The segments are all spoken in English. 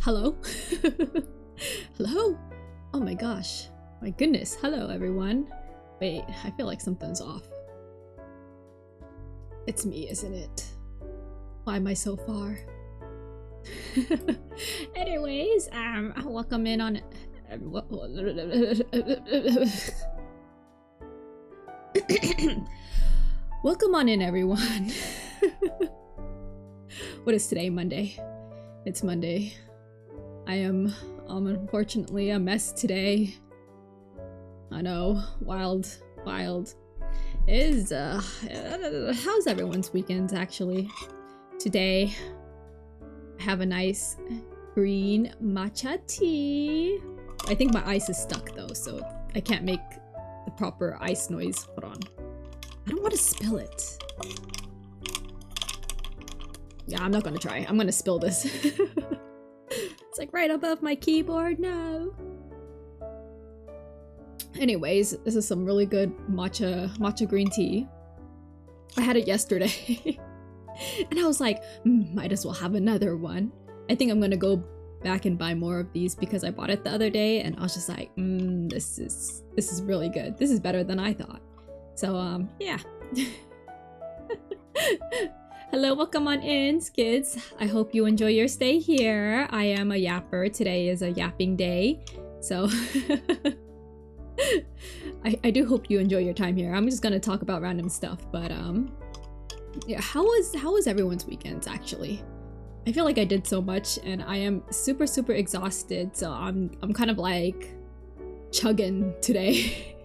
Hello? Hello? Oh my gosh. My goodness. Hello, everyone. Wait, I feel like something's off. It's me, isn't it? Why am I so far? Anyways, welcome in on... Welcome on in, everyone. What is today? Monday. It's Monday. I am unfortunately a mess today. I know, wild. How's everyone's weekend actually? Today, I have a nice green matcha tea. I think my ice is stuck though, so I can't make the proper ice noise. Hold on. I don't want to spill it. Yeah, I'm not gonna try. I'm gonna spill this. It's like right above my keyboard. No. Anyways, this is some really good matcha green tea. I had it yesterday. And I was like, might as well have another one. I think I'm gonna go back and buy more of these because I bought it the other day and I was just like, this is really good. This is better than I thought. So yeah. Hello, welcome on in, kids. I hope you enjoy your stay here. I am a yapper. Today is a yapping day. So I do hope you enjoy your time here. I'm just gonna talk about random stuff, but yeah, how was everyone's weekends actually? I feel like I did so much and I am super exhausted, so I'm kind of like chugging today.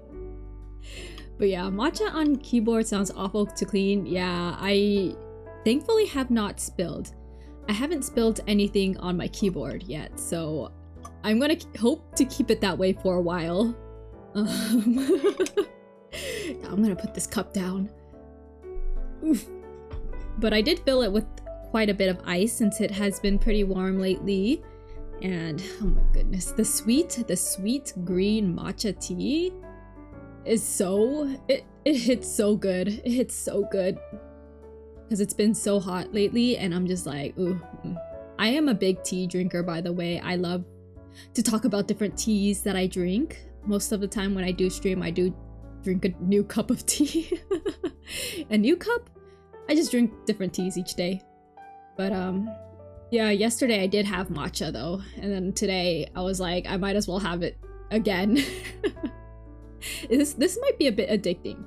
But yeah, matcha on keyboard sounds awful to clean. Yeah, I thankfully have not spilled. I haven't spilled anything on my keyboard yet, so I'm gonna hope to keep it that way for a while. I'm gonna put this cup down. Oof. But I did fill it with quite a bit of ice since it has been pretty warm lately. And oh my goodness, the sweet green matcha tea is it hits so good. It hits so good. Because it's been so hot lately and I'm just like, ooh. I am a big tea drinker, by the way. I love to talk about different teas that I drink. Most of the time when I do stream, I do drink a new cup of tea. A new cup? I just drink different teas each day. But yeah, yesterday I did have matcha though. And then today I was like, I might as well have it again. This might be a bit addicting.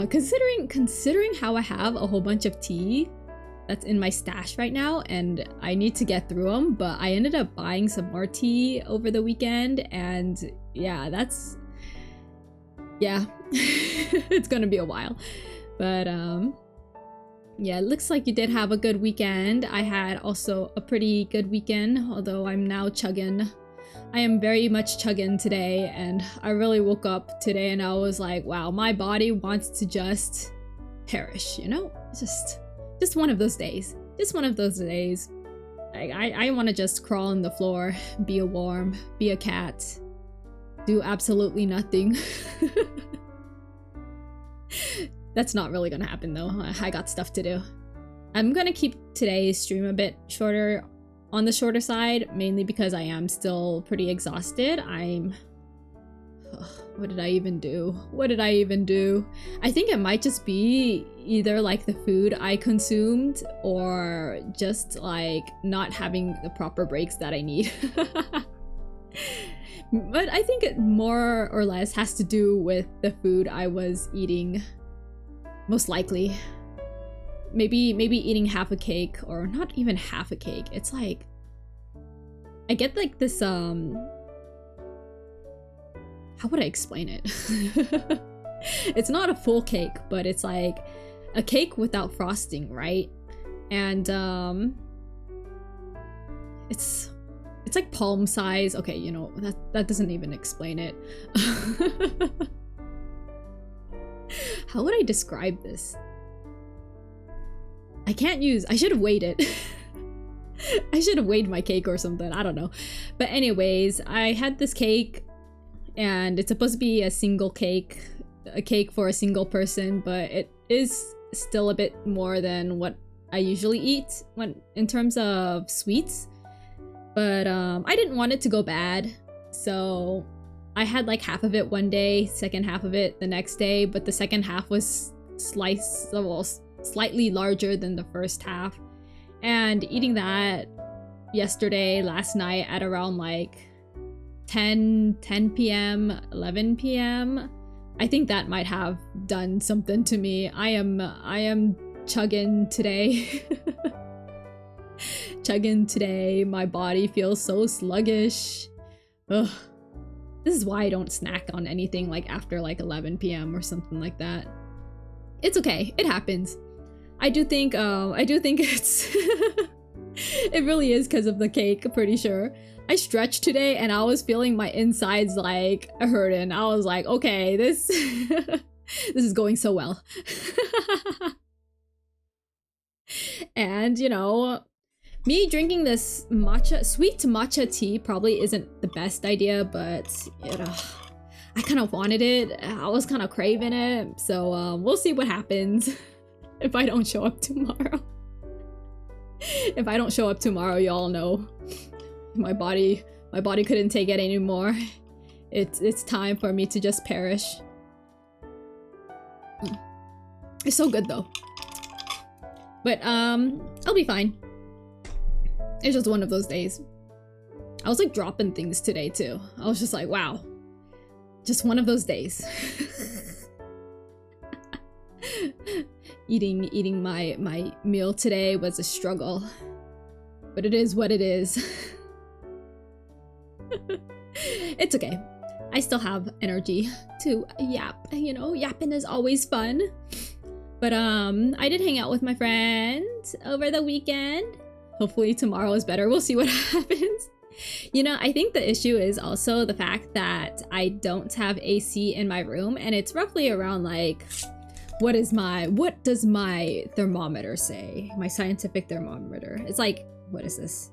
Considering how I have a whole bunch of tea that's in my stash right now and I need to get through them, but I ended up buying some more tea over the weekend and yeah, it's gonna be a while. But yeah, it looks like you did have a good weekend. I had also a pretty good weekend, although I'm now chugging. I am very much chugging today, and I really woke up today and I was like, wow, my body wants to just perish, you know? Just one of those days. Just one of those days. I want to just crawl on the floor, be a worm, be a cat, do absolutely nothing. That's not really gonna happen though. I got stuff to do. I'm gonna keep today's stream a bit shorter, on the shorter side, mainly because I am still pretty exhausted. What did I even do? I think it might just be either like the food I consumed or just like not having the proper breaks that I need. But I think it more or less has to do with the food I was eating, most likely. Maybe eating half a cake, or not even half a cake. It's like I get like this how would I explain it? It's not a full cake, but it's like a cake without frosting, right? And it's like palm size. Okay, you know, that doesn't even explain it. How would I describe this? I should have weighed it. I should have weighed my cake or something. I don't know. But anyways, I had this cake and it's supposed to be a single cake, a cake for a single person, but it is still a bit more than what I usually eat when in terms of sweets. But I didn't want it to go bad, so I had like half of it one day, second half of it the next day, but the second half was slightly larger than the first half. And eating that yesterday, last night at around like 10 p.m., 11 p.m., I think that might have done something to me. I am chugging today. Chugging today. My body feels so sluggish. Ugh. This is why I don't snack on anything like after like 11 p.m. or something like that. It's okay. It happens. I do think it's it really is because of the cake, pretty sure. I stretched today and I was feeling my insides like hurting. I was like, okay, this this is going so well. And you know, me drinking this sweet matcha tea probably isn't the best idea, but you know, I kind of wanted it. I was kind of craving it, so we'll see what happens if I don't show up tomorrow. If I don't show up tomorrow, y'all know my body couldn't take it anymore. It's time for me to just perish. It's so good though. But I'll be fine. It's just one of those days. I was like dropping things today too. I was just like, wow. Just one of those days. Eating my meal today was a struggle. But it is what it is. It's okay. I still have energy to yap. You know, yapping is always fun. But I did hang out with my friends over the weekend. Hopefully tomorrow is better. We'll see what happens. You know, I think the issue is also the fact that I don't have AC in my room, and it's roughly around like, what does my thermometer say? My scientific thermometer. It's like, what is this?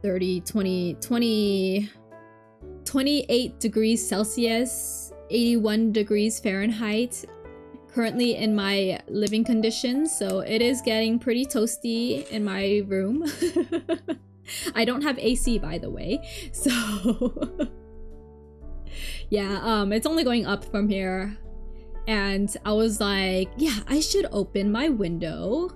28 degrees Celsius, 81 degrees Fahrenheit. Currently in my living conditions, so it is getting pretty toasty in my room. I don't have AC, by the way, so yeah, it's only going up from here. And I was like, yeah, I should open my window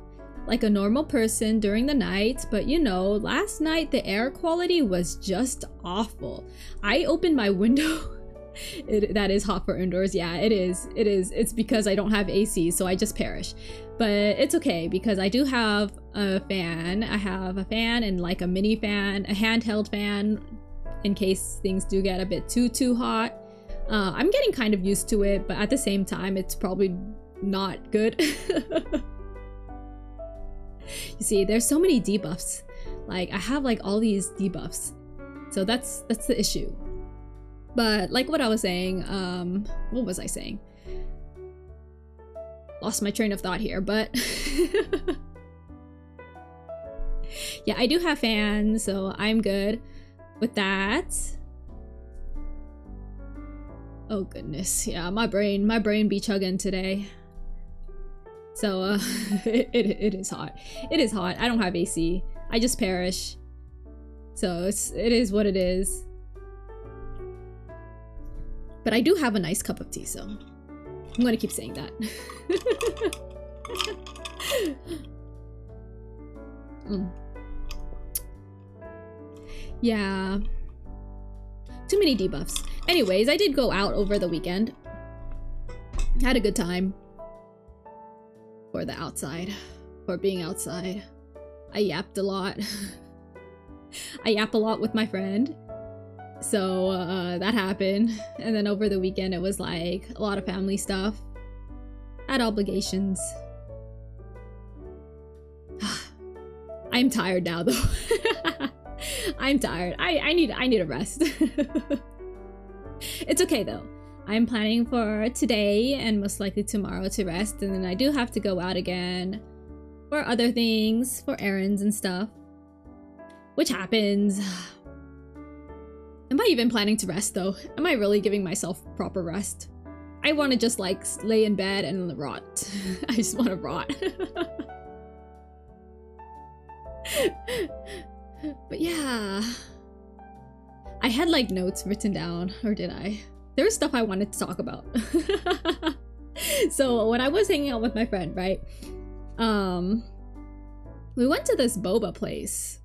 like a normal person during the night, but you know, last night the air quality was just awful. I opened my window. That is hot for indoors. Yeah, it is. It's because I don't have AC, so I just perish. But it's okay because I do have a fan. I have a fan and like a mini fan, a handheld fan, in case things do get a bit too hot. I'm getting kind of used to it, but at the same time, it's probably not good. You see, there's so many debuffs. Like I have like all these debuffs, so that's the issue. But like what I was saying, what was I saying? Lost my train of thought here, but yeah, I do have fans, so I'm good with that. Oh goodness, yeah, my brain be chugging today. So it is hot. It is hot. I don't have AC. I just perish. So it is what it is. But I do have a nice cup of tea, so I'm gonna keep saying that. Yeah. Too many debuffs. Anyways, I did go out over the weekend. Had a good time. For the outside. For being outside. I yapped a lot. I yap a lot with my friend. So that happened, and then over the weekend it was like a lot of family stuff. Had obligations. I'm tired now though. I'm tired. I need a rest. It's okay though. I'm planning for today and most likely tomorrow to rest, and then I do have to go out again for other things, for errands and stuff, which happens. Am I even planning to rest though? Am I really giving myself proper rest? I want to just like lay in bed and rot. I just want to rot. But yeah, I had like notes written down, or did I? There was stuff I wanted to talk about. So when I was hanging out with my friend, right? We went to this boba place.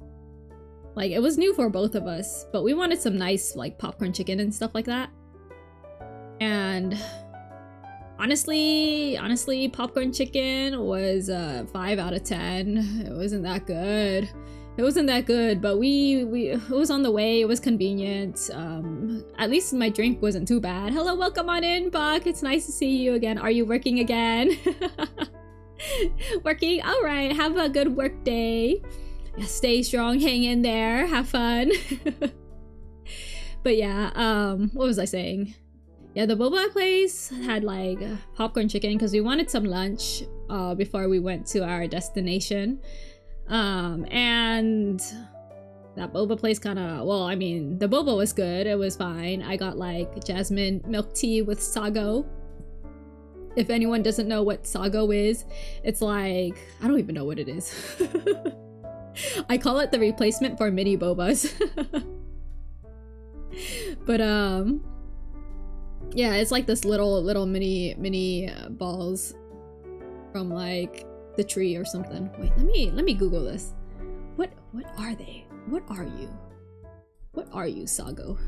Like, it was new for both of us, but we wanted some nice like popcorn chicken and stuff like that. And honestly, popcorn chicken was 5 out of 10. It wasn't that good. It wasn't that good, but it was on the way. It was convenient. At least my drink wasn't too bad. Hello, welcome on in, Buck. It's nice to see you again. Are you working again? Working? All right. Have a good work day. Yeah, stay strong. Hang in there. Have fun. But yeah, what was I saying? Yeah, the boba place had like popcorn chicken because we wanted some lunch before we went to our destination. And that boba place kind of, well, I mean, the boba was good. It was fine. I got like jasmine milk tea with sago. If anyone doesn't know what sago is, it's like, I don't even know what it is. I call it the replacement for mini bobas. But yeah, it's like this little mini balls from like the tree or something. Wait, let me Google this. What are they? What are you? What are you, sago?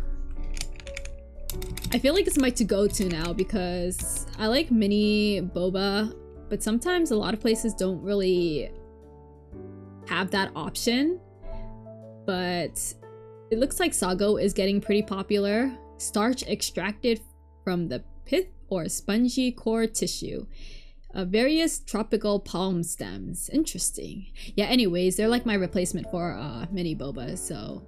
I feel like it's my to-go-to now because I like mini boba, but sometimes a lot of places don't really have that option. But it looks like sago is getting pretty popular. Starch extracted from the pith or spongy core tissue of various tropical palm stems. Interesting. Yeah, anyways, they're like my replacement for mini boba, so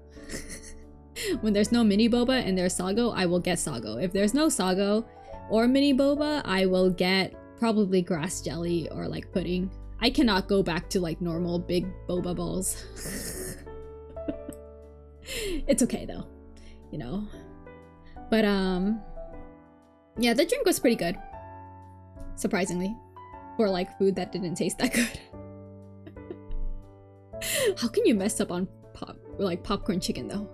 when there's no mini boba and there's sago, I will get sago. If there's no sago or mini boba, I will get probably grass jelly or like pudding. I cannot go back to like normal big boba balls. It's okay though, you know. But yeah, the drink was pretty good, surprisingly, for like food that didn't taste that good. How can you mess up on popcorn chicken though?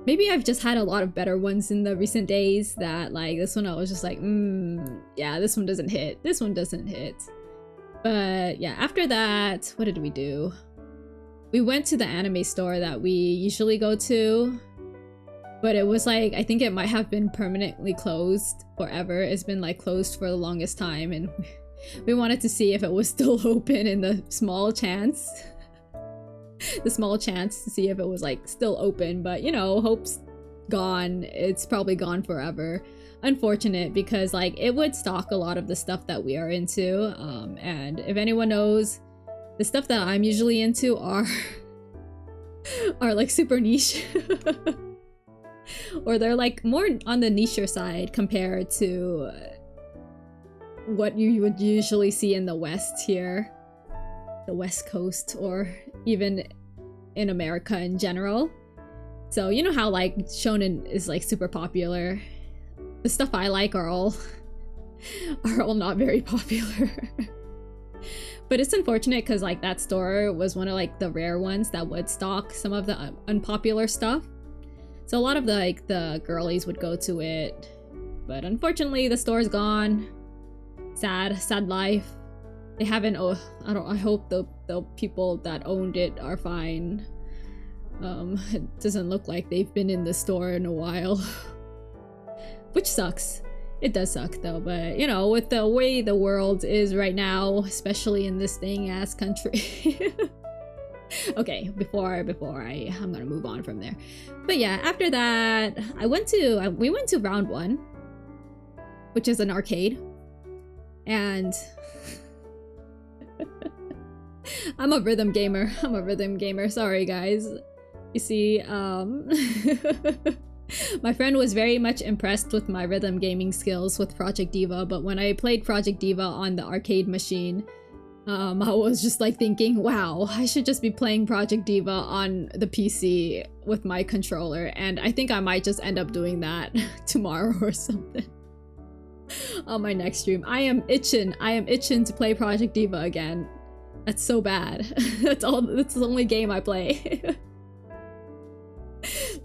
Maybe I've just had a lot of better ones in the recent days that like this one I was just like, yeah, this one doesn't hit. This one doesn't hit. But yeah, after that, what did we do? We went to the anime store that we usually go to, but it was like, I think it might have been permanently closed forever. It's been like closed for the longest time, and we wanted to see if it was still open in the small chance. The small chance to see if it was like still open, but you know, hope's gone. It's probably gone forever. Unfortunate, because like it would stock a lot of the stuff that we are into, and if anyone knows, the stuff that I'm usually into are like super niche. Or they're like more on the nicher side compared to what you would usually see in the West here, the West Coast, or even in America in general. So you know how like shonen is like super popular. The stuff I like are all not very popular. But it's unfortunate because like that store was one of like the rare ones that would stock some of the unpopular stuff. So a lot of the girlies would go to it, but unfortunately the store's gone. Sad life. They haven't. Oh, I hope the people that owned it are fine. It doesn't look like they've been in the store in a while, which sucks. It does suck though, but you know, with the way the world is right now, especially in this dang ass country. Okay, before I'm gonna move on from there. But yeah, after that, we went to Round 1, which is an arcade, and I'm a rhythm gamer. Sorry guys. You see, my friend was very much impressed with my rhythm gaming skills with Project Diva, but when I played Project Diva on the arcade machine, I was just like thinking, wow, I should just be playing Project Diva on the PC with my controller, and I think I might just end up doing that tomorrow or something. On my next stream. I am itching to play Project Diva again. That's so bad. That's the only game I play.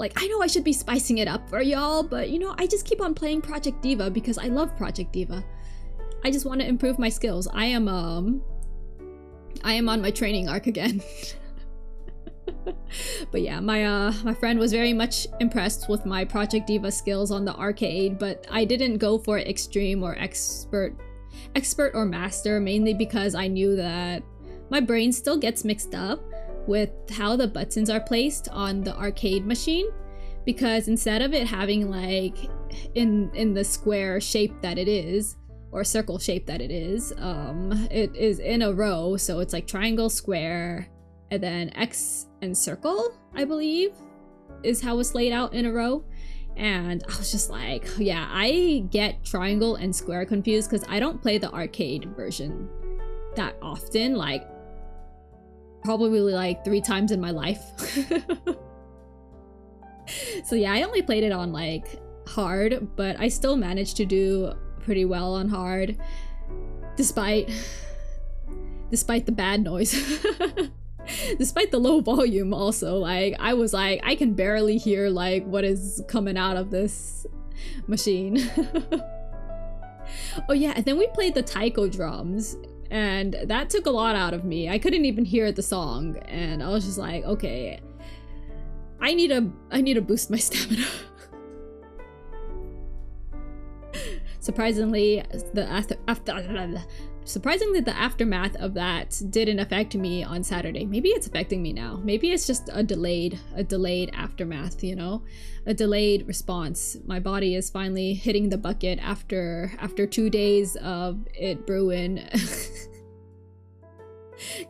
Like, I know I should be spicing it up for y'all, but you know, I just keep on playing Project Diva because I love Project Diva. I just want to improve my skills. I am on my training arc again. But yeah, my friend was very much impressed with my Project Diva skills on the arcade, but I didn't go for extreme or expert or master, mainly because I knew that my brain still gets mixed up with how the buttons are placed on the arcade machine, because instead of it having like in the square shape that it is, or circle shape that it is in a row, so it's like triangle, square, and then X and circle, I believe, is how it's laid out in a row. And I was just like, yeah, I get triangle and square confused because I don't play the arcade version that often, like probably like 3 times in my life. So yeah, I only played it on like hard, but I still managed to do pretty well on hard, despite the bad noise. Despite the low volume also. Like, I was like, I can barely hear like what is coming out of this machine. Oh yeah, and then we played the taiko drums, and that took a lot out of me. I couldn't even hear the song, and I was just like, okay, I need to boost my stamina. Surprisingly, the aftermath of that didn't affect me on Saturday. Maybe it's affecting me now. Maybe it's just a delayed aftermath, you know? A delayed response. My body is finally hitting the bucket after 2 days of it brewing.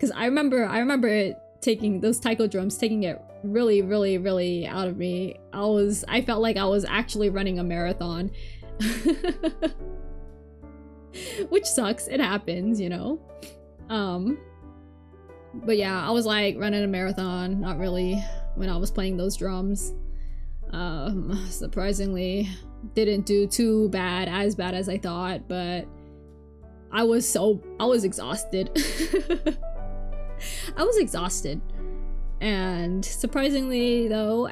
Cause I remember it taking those taiko drums, taking it really out of me. I felt like I was actually running a marathon. Which sucks, it happens, you know. But yeah, I was like running a marathon, not really, when I was playing those drums. Surprisingly didn't do too bad, as bad as I thought, but I was exhausted. I was exhausted. And surprisingly though,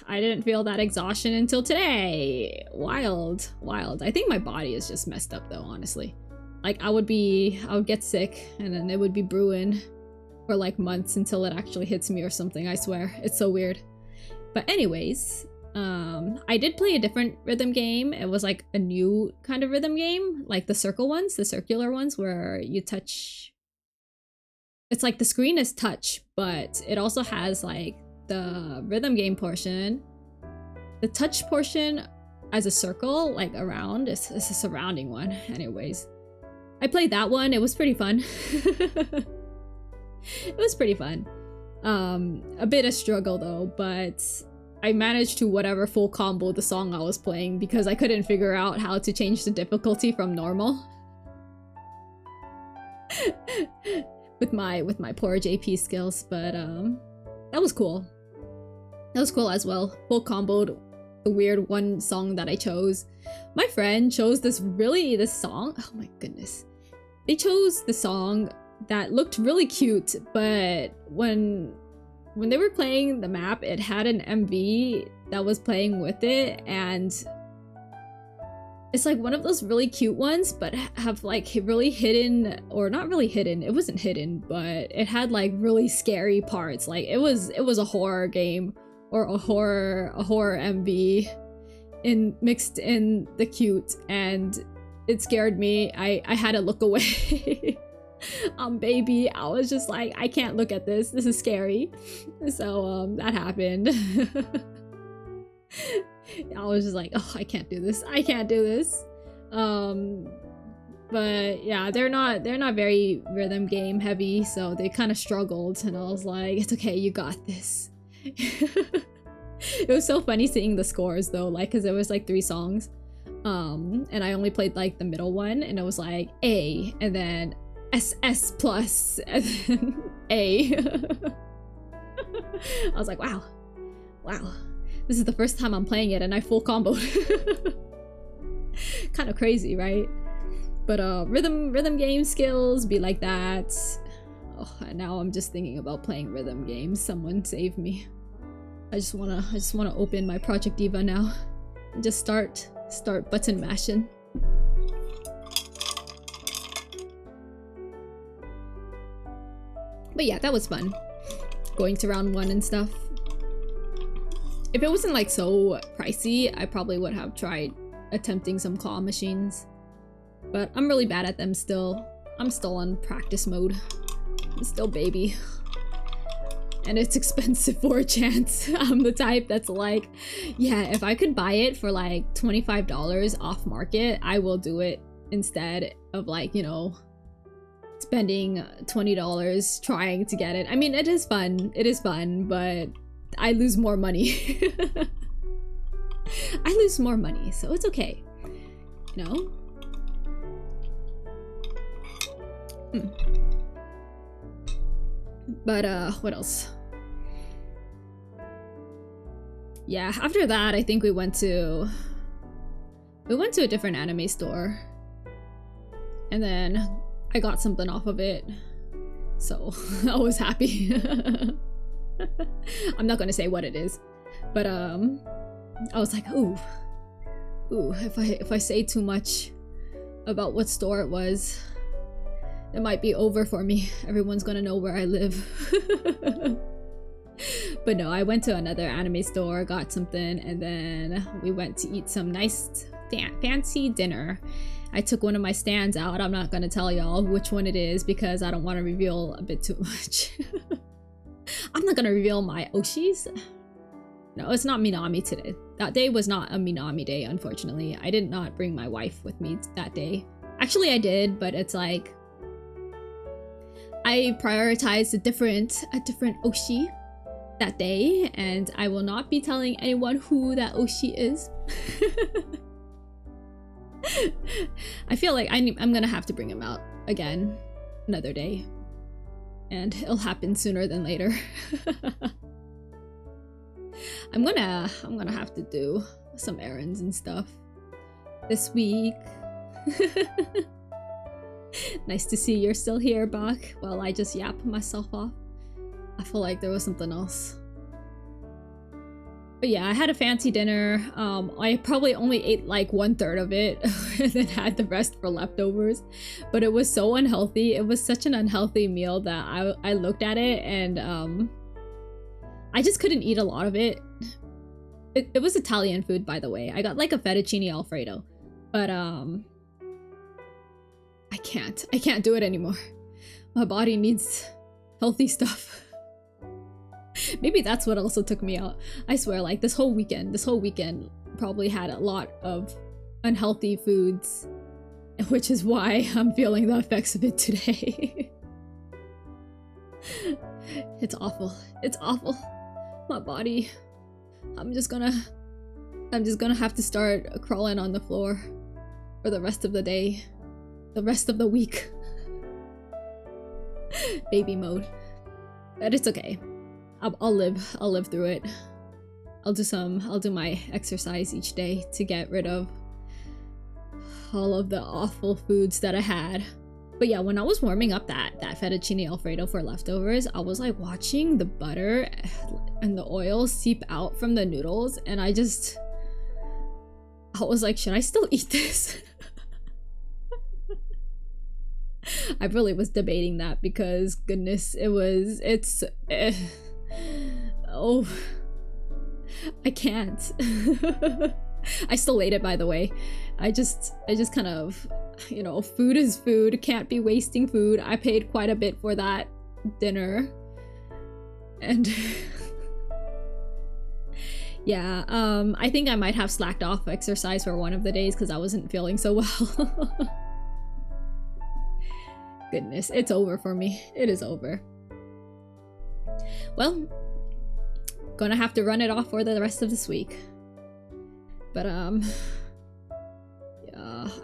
I didn't feel that exhaustion until today. Wild. I think my body is just messed up though, honestly. Like I would get sick and then it would be brewing for like months until it actually hits me or something, I swear. It's so weird. But anyways, I did play a different rhythm game. It was like a new kind of rhythm game, like the circular ones where you touch. It's like the screen is touch, but it also has like the rhythm game portion, the touch portion as a circle, like around. It's a surrounding one. Anyways, I played that one. It was pretty fun. It was pretty fun. A bit of struggle though, but I managed to whatever full combo the song I was playing because I couldn't figure out how to change the difficulty from normal. with my poor JP skills, but that was cool. That was cool as well. Full comboed the weird one song that I chose. My friend chose this song. Oh my goodness. They chose the song that looked really cute, but when they were playing the map, it had an MV that was playing with it, and it's like one of those really cute ones, but have like really hidden, or not really hidden, it wasn't hidden, but it had like really scary parts. Like it was a horror game or a horror MV mixed in the cute, and it scared me. I had to look away. Baby, I was just like, I can't look at this. This is scary. So that happened. I was just like, oh, I can't do this. But yeah, they're not very rhythm game heavy, so they kind of struggled, and I was like, it's okay, you got this. It was so funny seeing the scores though, like, because there was like 3 songs, and I only played like the middle one, and it was like A, and then SS plus, and then A. I was like, wow. This is the first time I'm playing it and I full comboed. Kind of crazy, right? But rhythm game skills be like that. Oh, and now I'm just thinking about playing rhythm games. Someone save me. I just wanna open my Project Diva now and just start button mashing. But yeah, that was fun. Going to round 1 and stuff. If it wasn't like so pricey, I probably would have tried attempting some claw machines. But I'm really bad at them still. I'm still on practice mode. I'm still baby. And it's expensive for a chance. I'm the type that's like, yeah, if I could buy it for like $25 off market, I will do it instead of like, you know, spending $20 trying to get it. I mean, it is fun, but I lose more money. I lose more money, so it's okay, you know? But what else? Yeah, after that I think we went to a different anime store, and then I got something off of it, so I was happy. I'm not gonna say what it is, but I was like, ooh, if I say too much about what store it was, it might be over for me. Everyone's gonna know where I live. But no, I went to another anime store, got something, and then we went to eat some nice fancy dinner. I took one of my stands out. I'm not gonna tell y'all which one it is because I don't want to reveal a bit too much. I'm not gonna reveal my Oshis. No, it's not Minami today. That day was not a Minami day, unfortunately. I did not bring my wife with me that day. Actually, I did, but it's like I prioritized a different Oshi that day, and I will not be telling anyone who that Oshi is. I feel like I'm gonna have to bring him out again another day, and it'll happen sooner than later. I'm gonna have to do some errands and stuff this week. Nice to see you're still here, Bach, while I just yap myself off. I feel like there was something else. But yeah, I had a fancy dinner. I probably only ate like 1/3 of it and then had the rest for leftovers. But it was so unhealthy. It was such an unhealthy meal that I looked at it and I just couldn't eat a lot of it. It was Italian food, by the way. I got like a fettuccine alfredo. But I can't do it anymore. My body needs healthy stuff. Maybe that's what also took me out. I swear, like this whole weekend probably had a lot of unhealthy foods, which is why I'm feeling the effects of it today. It's awful. It's awful. My body. I'm just gonna have to start crawling on the floor for the rest of the day. The rest of the week. Baby mode. But it's okay. I'll live through it. I'll do my exercise each day to get rid of all of the awful foods that I had. But yeah, when I was warming up that fettuccine alfredo for leftovers, I was like watching the butter and the oil seep out from the noodles, and I was like, should I still eat this? I really was debating that because goodness, oh, I can't. I still ate it, by the way. I just kind of, you know, food is food, can't be wasting food. I paid quite a bit for that dinner. And yeah, I think I might have slacked off exercise for one of the days because I wasn't feeling so well. Goodness, it's over for me. It is over. Well, gonna have to run it off for the rest of this week. But yeah,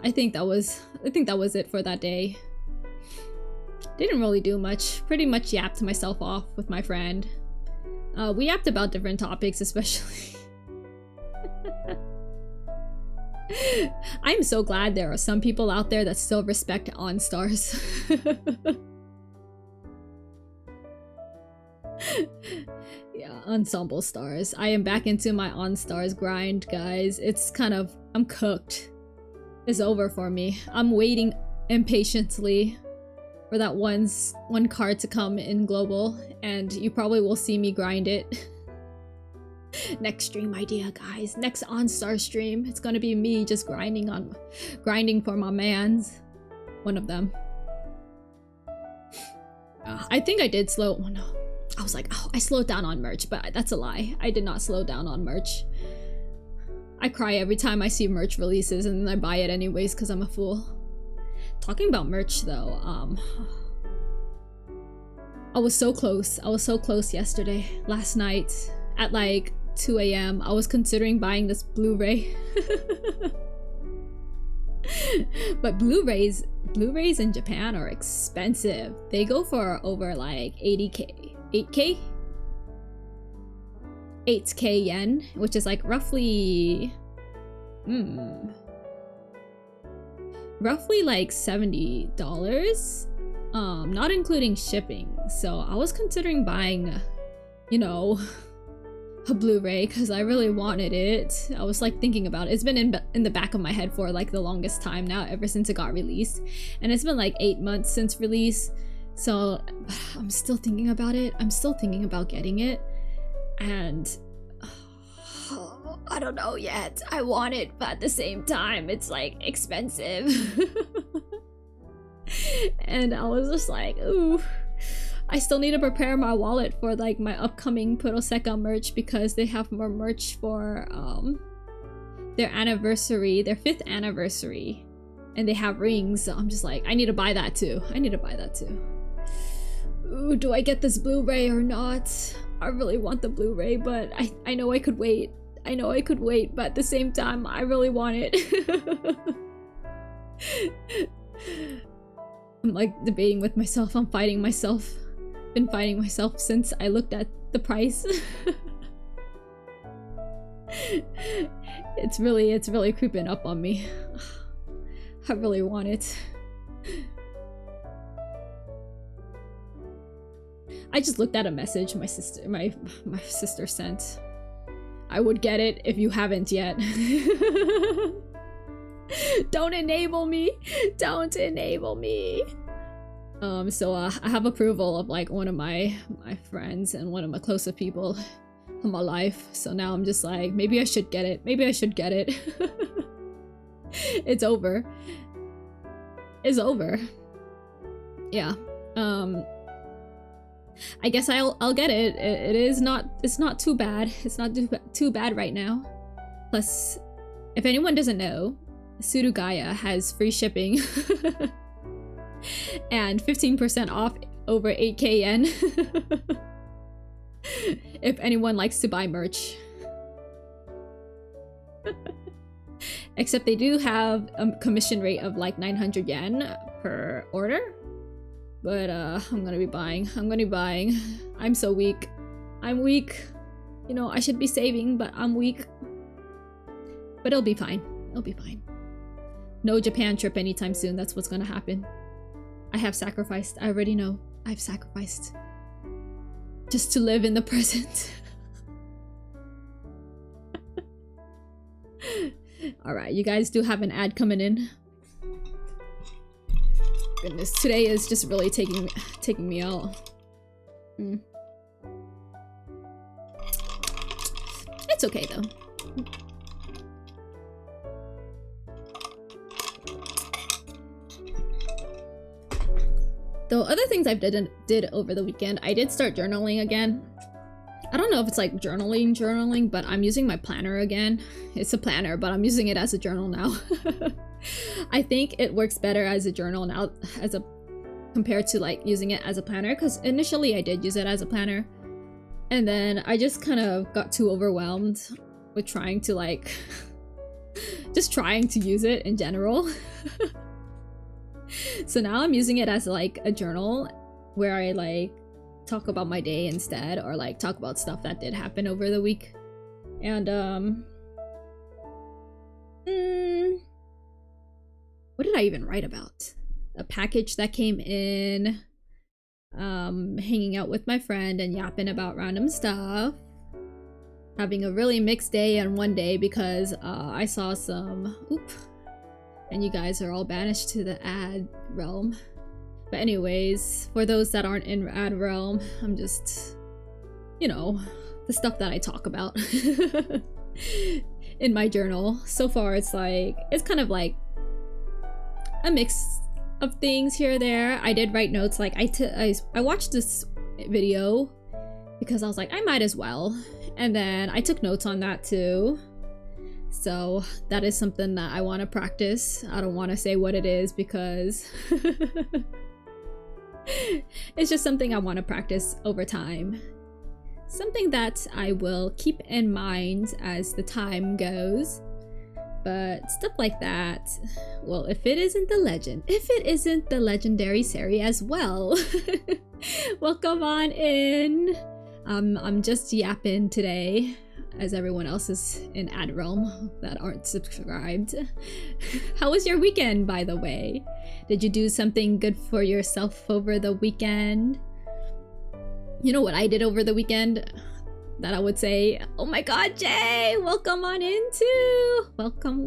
I think that was it for that day. Didn't really do much. Pretty much yapped myself off with my friend. We yapped about different topics, especially. I'm so glad there are some people out there that still respect OnStars. Yeah, Ensemble Stars. I am back into my On Stars grind, guys. It's kind of, I'm cooked. It's over for me. I'm waiting impatiently for that one card to come in global, and you probably will see me grind it. Next stream idea, guys. Next OnStar stream. It's gonna be me just grinding for my mans. One of them. I think I did slow. Oh no. I was like, oh, I slowed down on merch, but that's a lie. I did not slow down on merch. I cry every time I see merch releases, and then I buy it anyways because I'm a fool. Talking about merch though, I was so close. I was so close yesterday. Last night at like 2 AM, I was considering buying this Blu-ray. But Blu-rays in Japan are expensive. They go for over like 80k, 8k yen, which is like roughly like $70, not including shipping. So I was considering buying, you know, a Blu-ray because I really wanted it. I was like thinking about it. It's been in the back of my head for like the longest time now, ever since it got released, and it's been like 8 months since release. So I'm still thinking about it. I'm still thinking about getting it, and I don't know yet. I want it, but at the same time, it's like expensive. And I was just like, ooh. I still need to prepare my wallet for like my upcoming Puroseka merch because they have more merch for their anniversary, their 5th anniversary, and they have rings. So I'm just like, I need to buy that too. I need to buy that too. Ooh, do I get this Blu-ray or not? I really want the Blu-ray, but I know I could wait. I know I could wait, but at the same time, I really want it. I'm like debating with myself. I'm fighting myself. Been fighting myself since I looked at the price. It's really creeping up on me. I really want it. I just looked at a message my sister sent. I would get it if you haven't yet. Don't enable me. Don't enable me. So I have approval of like one of my friends and one of my closest people in my life. So now I'm just like, maybe I should get it. Maybe I should get it. It's over. It's over. Yeah. I guess I'll get it. It's not too bad. It's not too bad right now. Plus, if anyone doesn't know, Surugaya has free shipping. And 15% off over 8k yen. If anyone likes to buy merch. Except they do have a commission rate of like 900 yen per order. But I'm gonna be buying. I'm so weak. I'm weak. You know, I should be saving, but I'm weak. But it'll be fine. It'll be fine. No Japan trip anytime soon. That's what's gonna happen. I have sacrificed. I already know. I've sacrificed. Just to live in the present. Alright, you guys do have an ad coming in. Goodness, today is just really taking me out. It's okay though. The other things I did over the weekend, I did start journaling again. I don't know if it's like journaling, but I'm using my planner again. It's a planner, but I'm using it as a journal now. I think it works better as a journal now compared to like using it as a planner, because initially I did use it as a planner, and then I just kind of got too overwhelmed with trying to like just trying to use it in general. So now I'm using it as like a journal where I like talk about my day instead, or like talk about stuff that did happen over the week. And what did I even write about? A package that came in, hanging out with my friend and yapping about random stuff, having a really mixed day on one day because I saw some and you guys are all banished to the ad realm. But anyways, for those that aren't in ad realm, I'm just, you know, the stuff that I talk about in my journal. So far it's kind of like a mix of things here or there. I did write notes, like I watched this video because I was like, I might as well, and then I took notes on that too. So that is something that I want to practice. I don't want to say what it is because it's just something I want to practice over time. Something that I will keep in mind as the time goes. But stuff like that, well, if it isn't the legendary Sari as well, welcome on in. I'm just yapping today, as everyone else is in ad realm that aren't subscribed. How was your weekend, by the way? Did you do something good for yourself over the weekend? You know what I did over the weekend? That I would say, oh my god, Jay, welcome on in too. Welcome.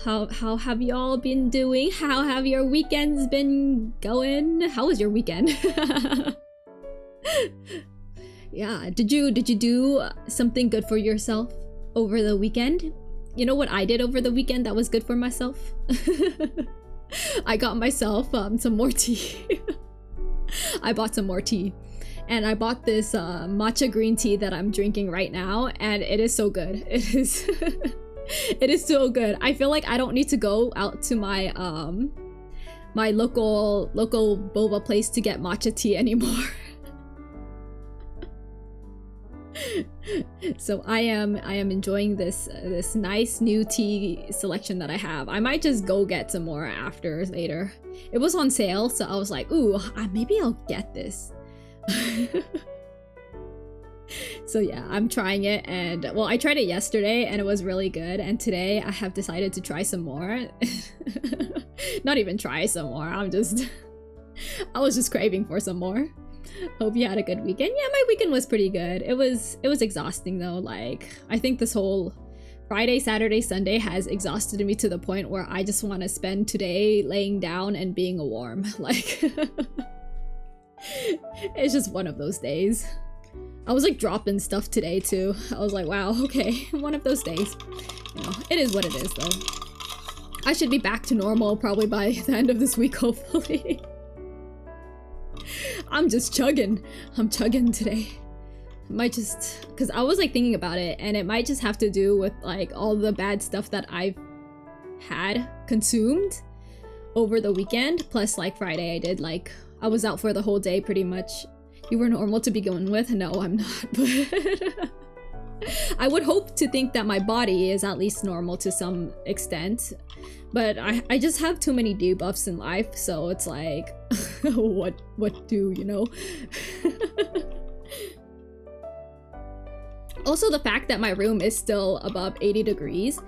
How have y'all been doing? How have your weekends been going? How was your weekend? Yeah, did you do something good for yourself over the weekend? You know what I did over the weekend that was good for myself? I got myself some more tea. I bought some more tea. And I bought this matcha green tea that I'm drinking right now, and it is so good. It is it is so good. I feel like I don't need to go out to my my local boba place to get matcha tea anymore. So I am enjoying this nice new tea selection that I have. I might just go get some more later. It was on sale, so I was like, ooh, maybe I'll get this. So yeah, I'm trying it, and well, I tried it yesterday and it was really good, and today I have decided to try some more. Not even try some more, I was just craving for some more. Hope you had a good weekend. Yeah, my weekend was pretty good. It was exhausting though. Like, I think this whole Friday, Saturday, Sunday has exhausted me to the point where I just want to spend today laying down and being a worm. Like it's just one of those days. I was like dropping stuff today too. I was like, wow, okay, one of those days. You know, it is what it is though. I should be back to normal probably by the end of this week, hopefully. I'm just chugging. I'm chugging today. Might just, because I was like thinking about it, and it might just have to do with like all the bad stuff that I've had consumed over the weekend. Plus like Friday I was out for the whole day pretty much. You were normal to begin with? No, I'm not. But I would hope to think that my body is at least normal to some extent. But I just have too many debuffs in life, so it's like, what do, you know? Also, the fact that my room is still above 80 degrees,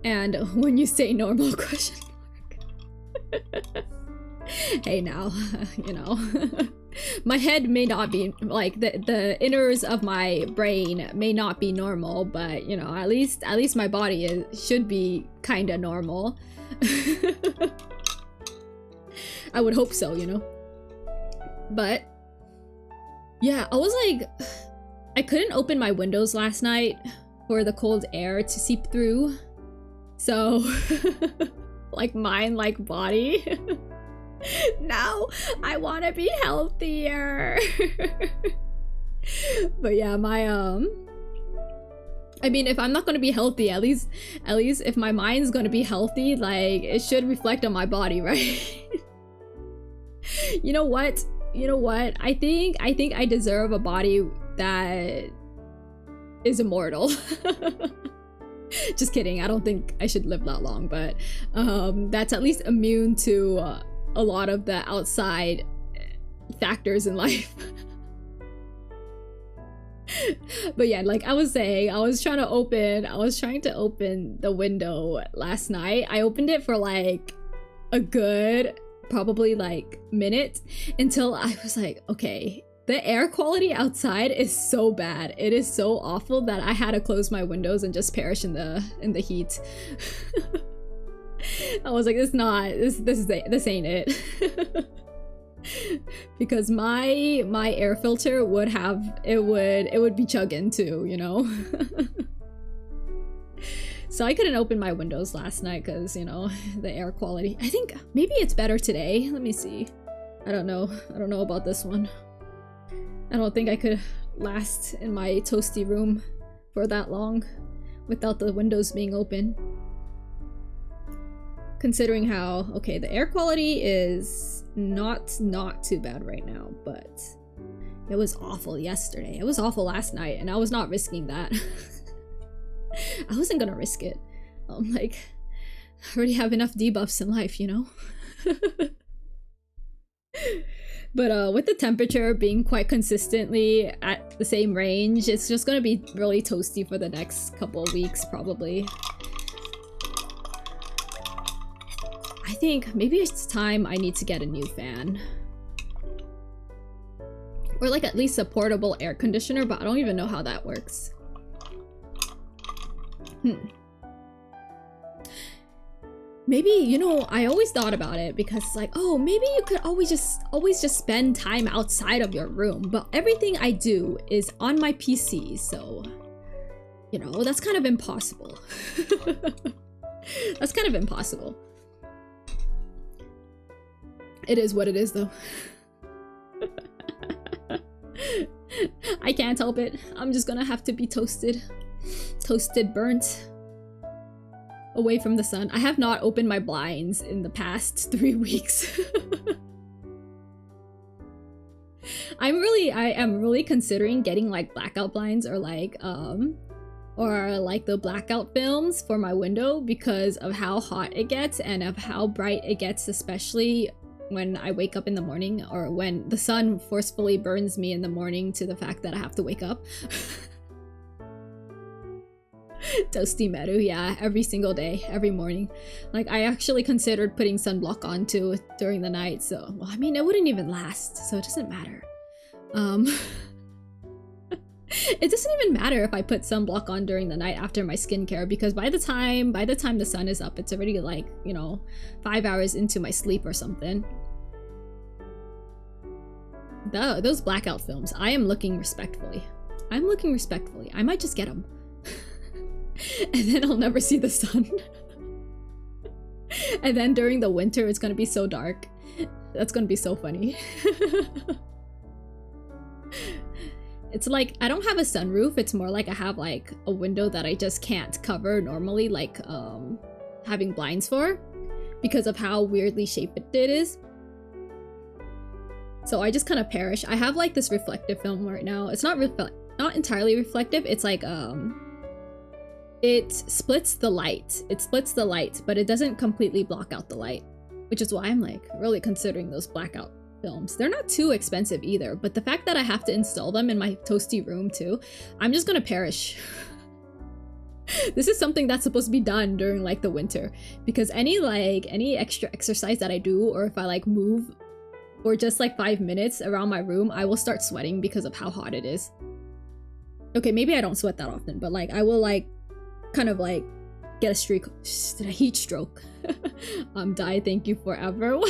and when you say normal, question mark. Hey now, you know, my head may not be, like, the inners of my brain may not be normal, but, you know, at least my body should be kind of normal. I would hope so, you know. But yeah, I was like, I couldn't open my windows last night for the cold air to seep through. So like mind like body. Now I want to be healthier. But yeah, my I mean, if I'm not going to be healthy, at least if my mind's going to be healthy, like, it should reflect on my body, right? You know what? I think I deserve a body that is immortal. Just kidding. I don't think I should live that long, but that's at least immune to a lot of the outside factors in life. But yeah, like I was saying, I was trying to open the window last night. I opened it for like a good probably like minute until I was like, okay, The air quality outside is so bad. It is so awful that I had to close my windows and just perish in the heat. I was like, this ain't it. Because my air filter would be chugging too, you know. So I couldn't open my windows last night because, you know, the air quality. I think maybe it's better today. Let me see. I don't know about this one. I don't think I could last in my toasty room for that long without the windows being open. Considering how, okay, the air quality is not too bad right now, but it was awful yesterday. It was awful last night, and I was not risking that. I wasn't gonna risk it. Like, I already have enough debuffs in life, you know? But with the temperature being quite consistently at the same range, it's just gonna be really toasty for the next couple of weeks, probably. I think maybe it's time I need to get a new fan. Or like at least a portable air conditioner, but I don't even know how that works. Maybe, you know, I always thought about it because it's like, oh, maybe you could always just spend time outside of your room, but everything I do is on my PC, so, you know, that's kind of impossible. That's kind of impossible. It is what it is, though. I can't help it. I'm just gonna have to be toasted, burnt, away from the sun. I have not opened my blinds in the past 3 weeks. I am really considering getting like blackout blinds or like the blackout films for my window because of how hot it gets and of how bright it gets, especially when I wake up in the morning or when the sun forcefully burns me in the morning to the fact that I have to wake up. Toasty Meru, yeah, every single day, every morning. Like, I actually considered putting sunblock on too during the night, so, well, I mean, it wouldn't even last, so it doesn't matter. It doesn't even matter if I put sunblock on during the night after my skincare, because by the time the sun is up, it's already like, you know, 5 hours into my sleep or something. Those blackout films, I am looking respectfully. I might just get them. And then I'll never see the sun. And then during the winter, it's gonna be so dark. That's gonna be so funny. It's like, I don't have a sunroof, it's more like I have like a window that I just can't cover normally, like having blinds for, because of how weirdly shaped it is. So I just kind of perish. I have like this reflective film right now. It's not entirely reflective, it's like it splits the light. But it doesn't completely block out the light, which is why I'm like really considering those blackout films. They're not too expensive either, but the fact that I have to install them in my toasty room too, I'm just gonna perish. This is something that's supposed to be done during like the winter, because any extra exercise that I do, or if I like move or just like 5 minutes around my room, I will start sweating because of how hot it is. Okay, maybe I don't sweat that often, but like I will like kind of like get a heat stroke. Die, thank you forever.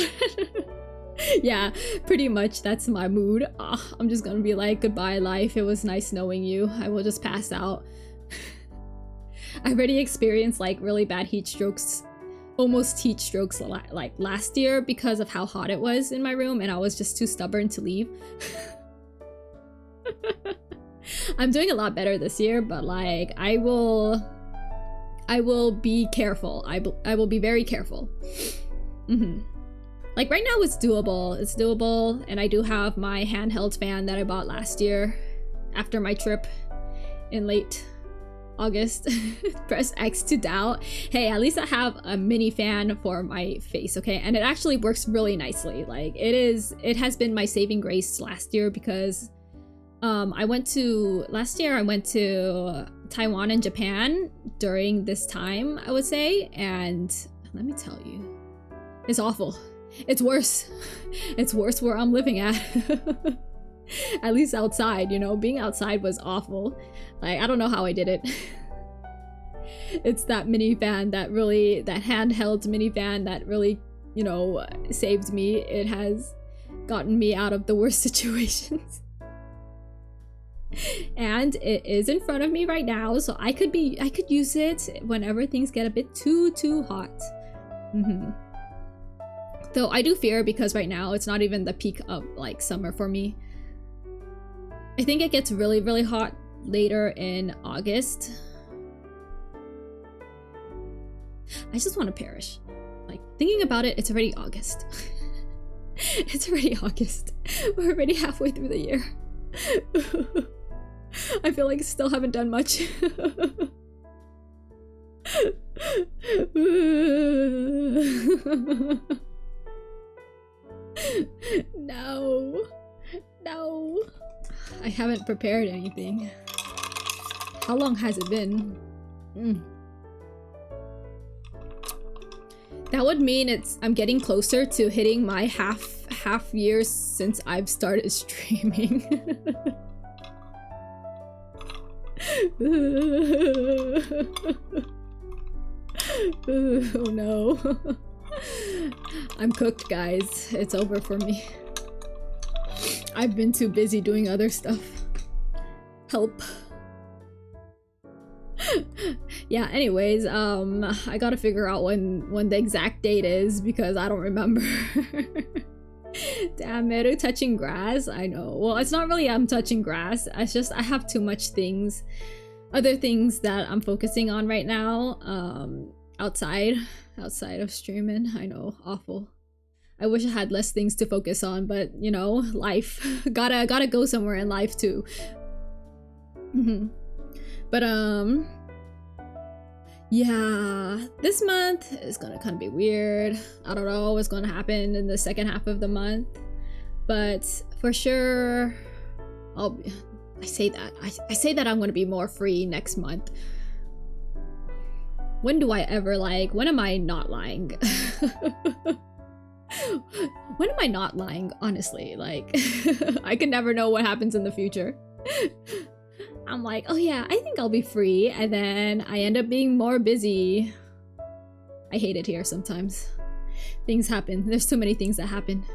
Yeah, pretty much that's my mood. I'm just gonna be like, goodbye life, it was nice knowing you. I will just pass out. I already experienced like really bad heat strokes, almost heat strokes like last year because of how hot it was in my room, and I was just too stubborn to leave. I'm doing a lot better this year, but like I will be careful. I will be very careful. Like right now it's doable, and I do have my handheld fan that I bought last year after my trip in late August. Press X to doubt. Hey, at least I have a mini fan for my face, okay? And it actually works really nicely. Like it has been my saving grace last year, because last year I went to Taiwan and Japan during this time, I would say, and let me tell you, it's awful. It's worse. It's worse where I'm living at. At least outside, you know, being outside was awful. Like, I don't know how I did it. It's that minivan that handheld minivan that really, you know, saved me. It has gotten me out of the worst situations. And it is in front of me right now, so I could use it whenever things get a bit too hot. Though I do fear, because right now it's not even the peak of like summer for me. I think it gets really hot later in August. I just want to perish. Like, thinking about it, it's already August. It's already August. We're already halfway through the year. I feel like I still haven't done much. No. I haven't prepared anything. How long has it been? That would mean I'm getting closer to hitting my half years since I've started streaming. Oh no. I'm cooked, guys. It's over for me. I've been too busy doing other stuff. Help. Yeah, anyways, I gotta figure out when the exact date is, because I don't remember. Damn, Meru touching grass. I know. Well, it's not really I'm touching grass. It's just I have too much other things that I'm focusing on right now. Outside of streaming. I know, awful. I wish I had less things to focus on, but you know, life. gotta go somewhere in life too. But yeah, this month is gonna kind of be weird. I don't know what's gonna happen in the second half of the month, but for sure I say that I'm gonna be more free next month. When do I ever when am I not lying? When am I not lying, honestly? Like, I can never know what happens in the future. I'm like, oh yeah, I think I'll be free, and then I end up being more busy. I hate it here sometimes. Things happen. There's too many things that happen.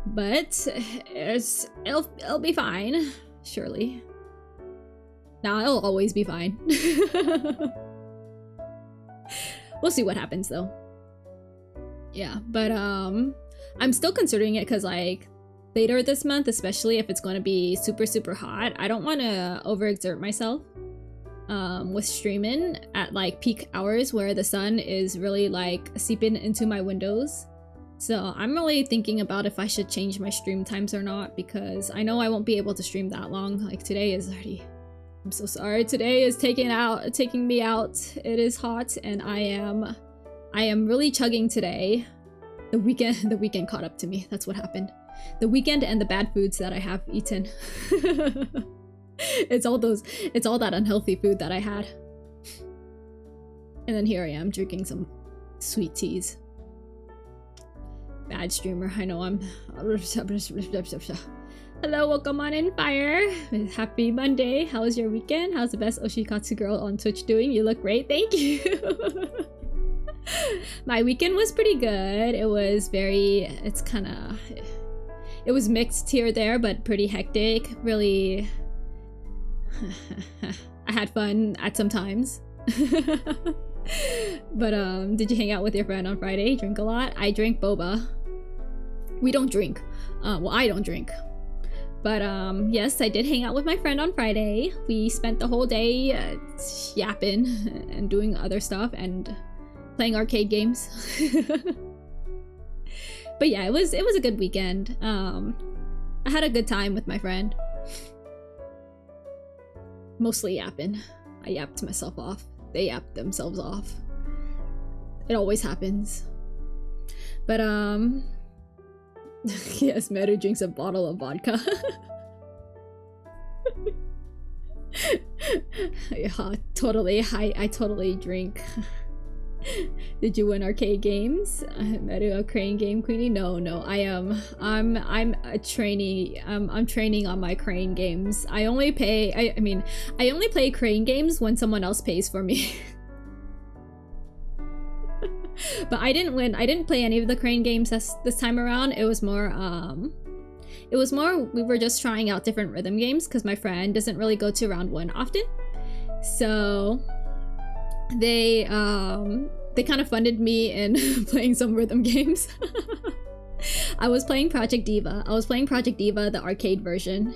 But it'll be fine, surely. Nah, it'll always be fine. We'll see what happens though. Yeah, but I'm still considering it, because like later this month, especially if it's going to be super hot, I don't want to overexert myself with streaming at like peak hours where the sun is really like seeping into my windows. So I'm really thinking about if I should change my stream times or not, because I know I won't be able to stream that long. Like today is already, I'm so sorry, today is taking me out. It is hot and I am really chugging today. The weekend caught up to me. That's what happened. The weekend and the bad foods that I have eaten. It's all that unhealthy food that I had. And then here I am drinking some sweet teas. Bad streamer. I know I'm. Hello, welcome on in, Fire. Happy Monday. How was your weekend? How's the best Oshikatsu girl on Twitch doing? You look great. Thank you. My weekend was pretty good. It was it was mixed here or there, but pretty hectic. Really, I had fun at some times. But did you hang out with your friend on Friday? Drink a lot? I drank boba. We don't drink. Well, I don't drink. But yes, I did hang out with my friend on Friday. We spent the whole day yapping and doing other stuff and playing arcade games. But yeah, it was a good weekend. I had a good time with my friend. Mostly yapping. I yapped myself off. They yapped themselves off. It always happens. But yes, Meru drinks a bottle of vodka. Yeah, totally. I totally drink. Did you win arcade games? Merura crane game queenie? No, I am. I'm a trainee. I'm training on my crane games. I only pay. I mean, I only play crane games when someone else pays for me. But I didn't win. I didn't play any of the crane games this time around. It was more. We were just trying out different rhythm games because my friend doesn't really go to round 1 often. So they kind of funded me in playing some rhythm games. I was playing Project Diva. The arcade version,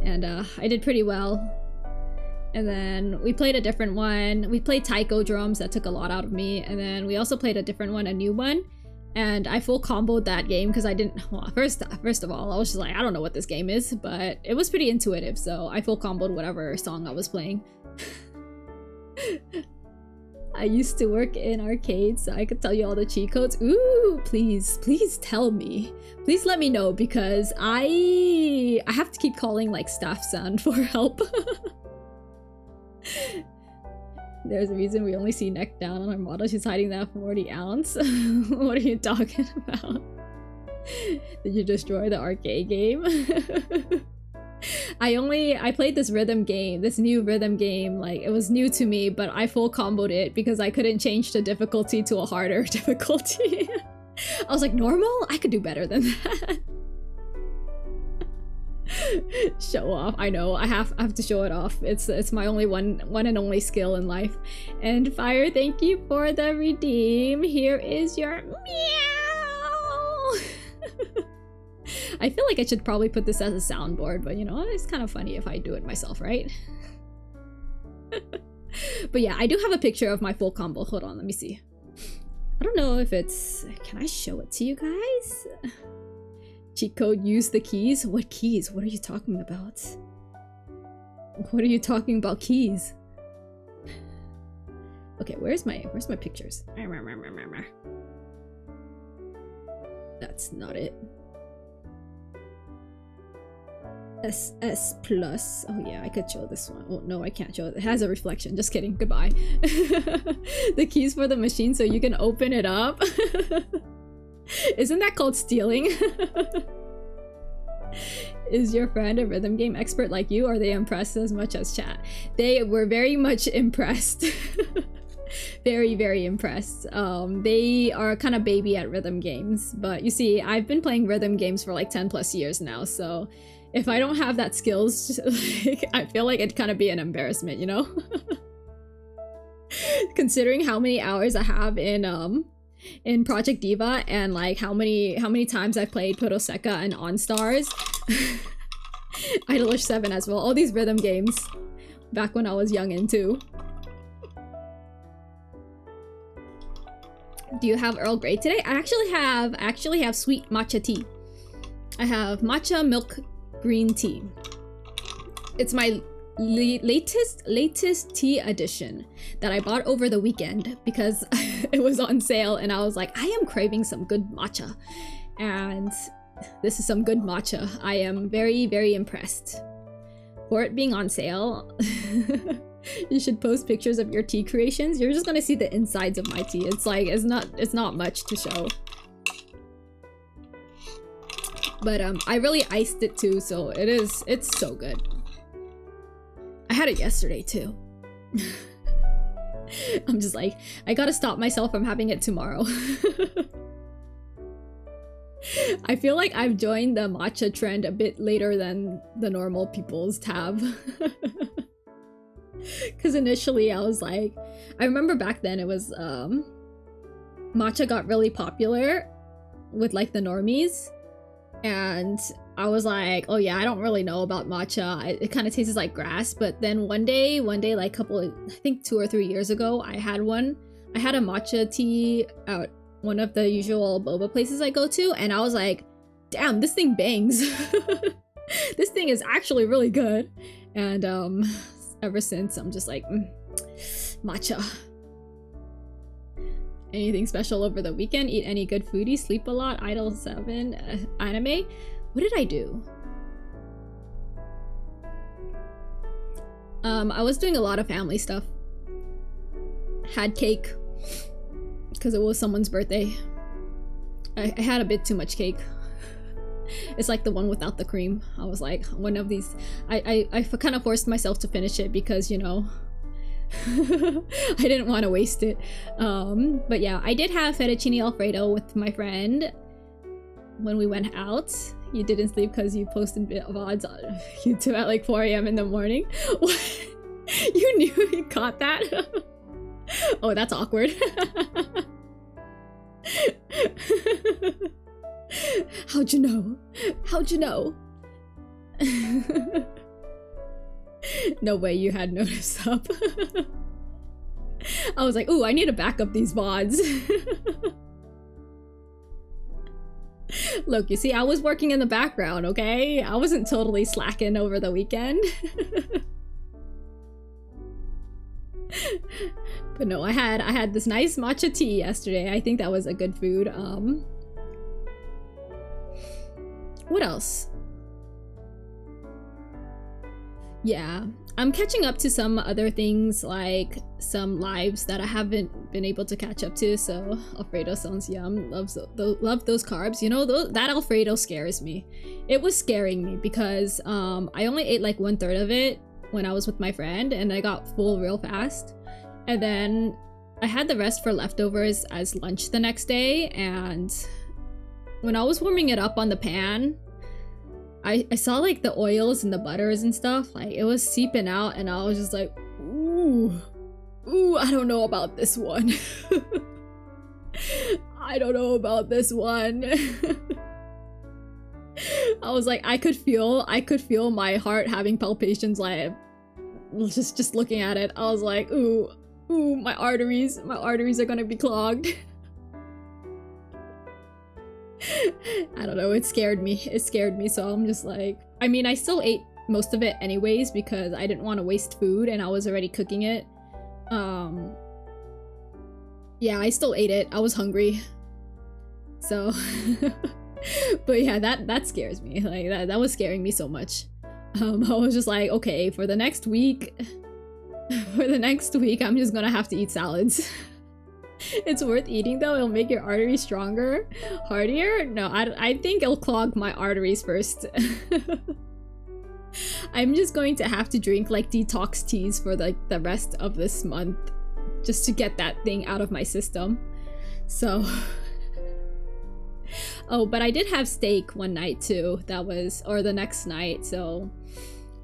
and I did pretty well. And then we played a different one. We played taiko drums. That took a lot out of me. And then we also played a different one, a new one. And I full comboed that game because I didn't. Well, first of all, I was just like, I don't know what this game is, but it was pretty intuitive. So I full comboed whatever song I was playing. I used to work in arcades, so I could tell you all the cheat codes. Ooh, please tell me. Please let me know, because I have to keep calling like staff son for help. There's a reason we only see neck down on our model. She's hiding that 40 ounce. What are you talking about? Did you destroy the arcade game? I played this rhythm game, this new rhythm game, like it was new to me, but I full comboed it because I couldn't change the difficulty to a harder difficulty. I was like, normal? I could do better than that. Show off. I know, I have to show it off. It's my only one and only skill in life. And Fire, thank you for the redeem. Here is your meow. I feel like I should probably put this as a soundboard, but you know, it's kind of funny if I do it myself, right? But yeah, I do have a picture of my full combo. Hold on, let me see. I don't know if it's... Can I show it to you guys? Cheat code, use the keys? What keys? What are you talking about? What are you talking about keys? Okay, where's my pictures? That's not it. SS plus. Oh yeah, I could show this one. Oh no, I can't show it. It has a reflection. Just kidding. Goodbye. The keys for the machine so you can open it up. Isn't that called stealing? Is your friend a rhythm game expert like you? Are they impressed as much as chat? They were very much impressed. Very, very impressed. They are kind of baby at rhythm games, but you see, I've been playing rhythm games for like 10 plus years now, so if I don't have that skills, like, I feel like it'd kind of be an embarrassment, you know? Considering how many hours I have in Project Diva, and like how many times I've played Puroseka and OnStars. Idolish 7 as well. All these rhythm games back when I was young too. Do you have Earl Grey today? I actually have sweet matcha tea. I have matcha milk green tea. It's my latest tea edition that I bought over the weekend because it was on sale, and I was like, I am craving some good matcha, and this is some good matcha. I am very, very impressed. For it being on sale, you should post pictures of your tea creations. You're just gonna see the insides of my tea. It's like, it's not much to show. But I really iced it too, so it's so good. I had it yesterday too. I'm just like, I gotta stop myself from having it tomorrow. I feel like I've joined the matcha trend a bit later than the normal people's have. Because initially I was like, I remember back then it was, matcha got really popular with like the normies. And I was like, oh yeah, I don't really know about matcha. It kind of tastes like grass. But then one day, like I think 2 or 3 years ago, I had a matcha tea at one of the usual boba places I go to. And I was like, damn, this thing bangs. This thing is actually really good. And ever since, I'm just like, matcha. Anything special over the weekend? Eat any good foodie? Sleep a lot? Idol 7? Anime? What did I do? I was doing a lot of family stuff. Had cake. because it was someone's birthday. I had a bit too much cake. It's like the one without the cream. I was like, one of these. I kind of forced myself to finish it because, you know, I didn't want to waste it. But yeah, I did have fettuccine alfredo with my friend when we went out. You didn't sleep because you posted VODs on YouTube at like 4 a.m. in the morning. What? You knew you caught that? Oh, that's awkward. How'd you know? How'd you know? No way you had noticed up. I was like, ooh, I need to back up these VODs. Look, you see, I was working in the background, okay? I wasn't totally slacking over the weekend. But no, I had this nice matcha tea yesterday. I think that was a good food. What else? Yeah, I'm catching up to some other things, like some lives that I haven't been able to catch up to. So Alfredo sounds yum. Love those carbs. You know, that Alfredo scares me. It was scaring me because I only ate like 1/3 of it when I was with my friend, and I got full real fast. And then I had the rest for leftovers as lunch the next day, and when I was warming it up on the pan, I saw like the oils and the butters and stuff, like it was seeping out, and I was just like, ooh, I don't know about this one. I don't know about this one. I was like, I could feel my heart having palpitations, like just looking at it. I was like, ooh, my arteries are gonna be clogged. I don't know, it scared me, so I'm just like, I mean, I still ate most of it anyways because I didn't want to waste food and I was already cooking it. Yeah, I still ate it. I was hungry, so but yeah, that scares me. Like that was scaring me so much. I was just like, okay, for the next week I'm just gonna have to eat salads. It's worth eating though. It'll make your arteries stronger, hardier. No, I think it'll clog my arteries first. I'm just going to have to drink like detox teas for like the rest of this month just to get that thing out of my system. So oh, but I did have steak one night too. Or the next night. So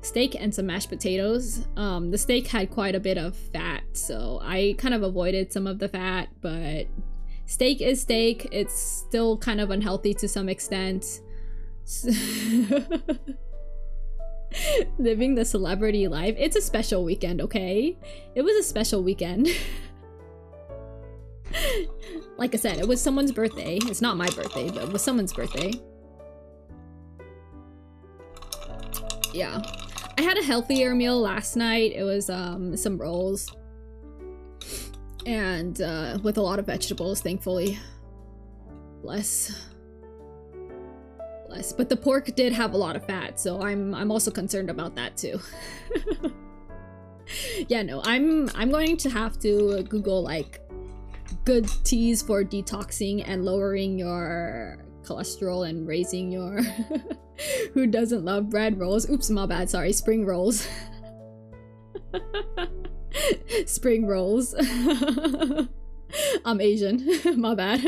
steak and some mashed potatoes. The steak had quite a bit of fat, so I kind of avoided some of the fat, but steak is steak. It's still kind of unhealthy to some extent. Living the celebrity life. It's a special weekend, okay? It was a special weekend. Like I said, it was someone's birthday. It's not my birthday, but it was someone's birthday. Yeah. I had a healthier meal last night. It was some rolls and with a lot of vegetables, thankfully. Bless. But the pork did have a lot of fat, so I'm also concerned about that too. Yeah, no, I'm going to have to Google like good teas for detoxing and lowering your cholesterol and raising your who doesn't love bread rolls? Oops, my bad, sorry, spring rolls. Spring rolls. I'm Asian. My bad.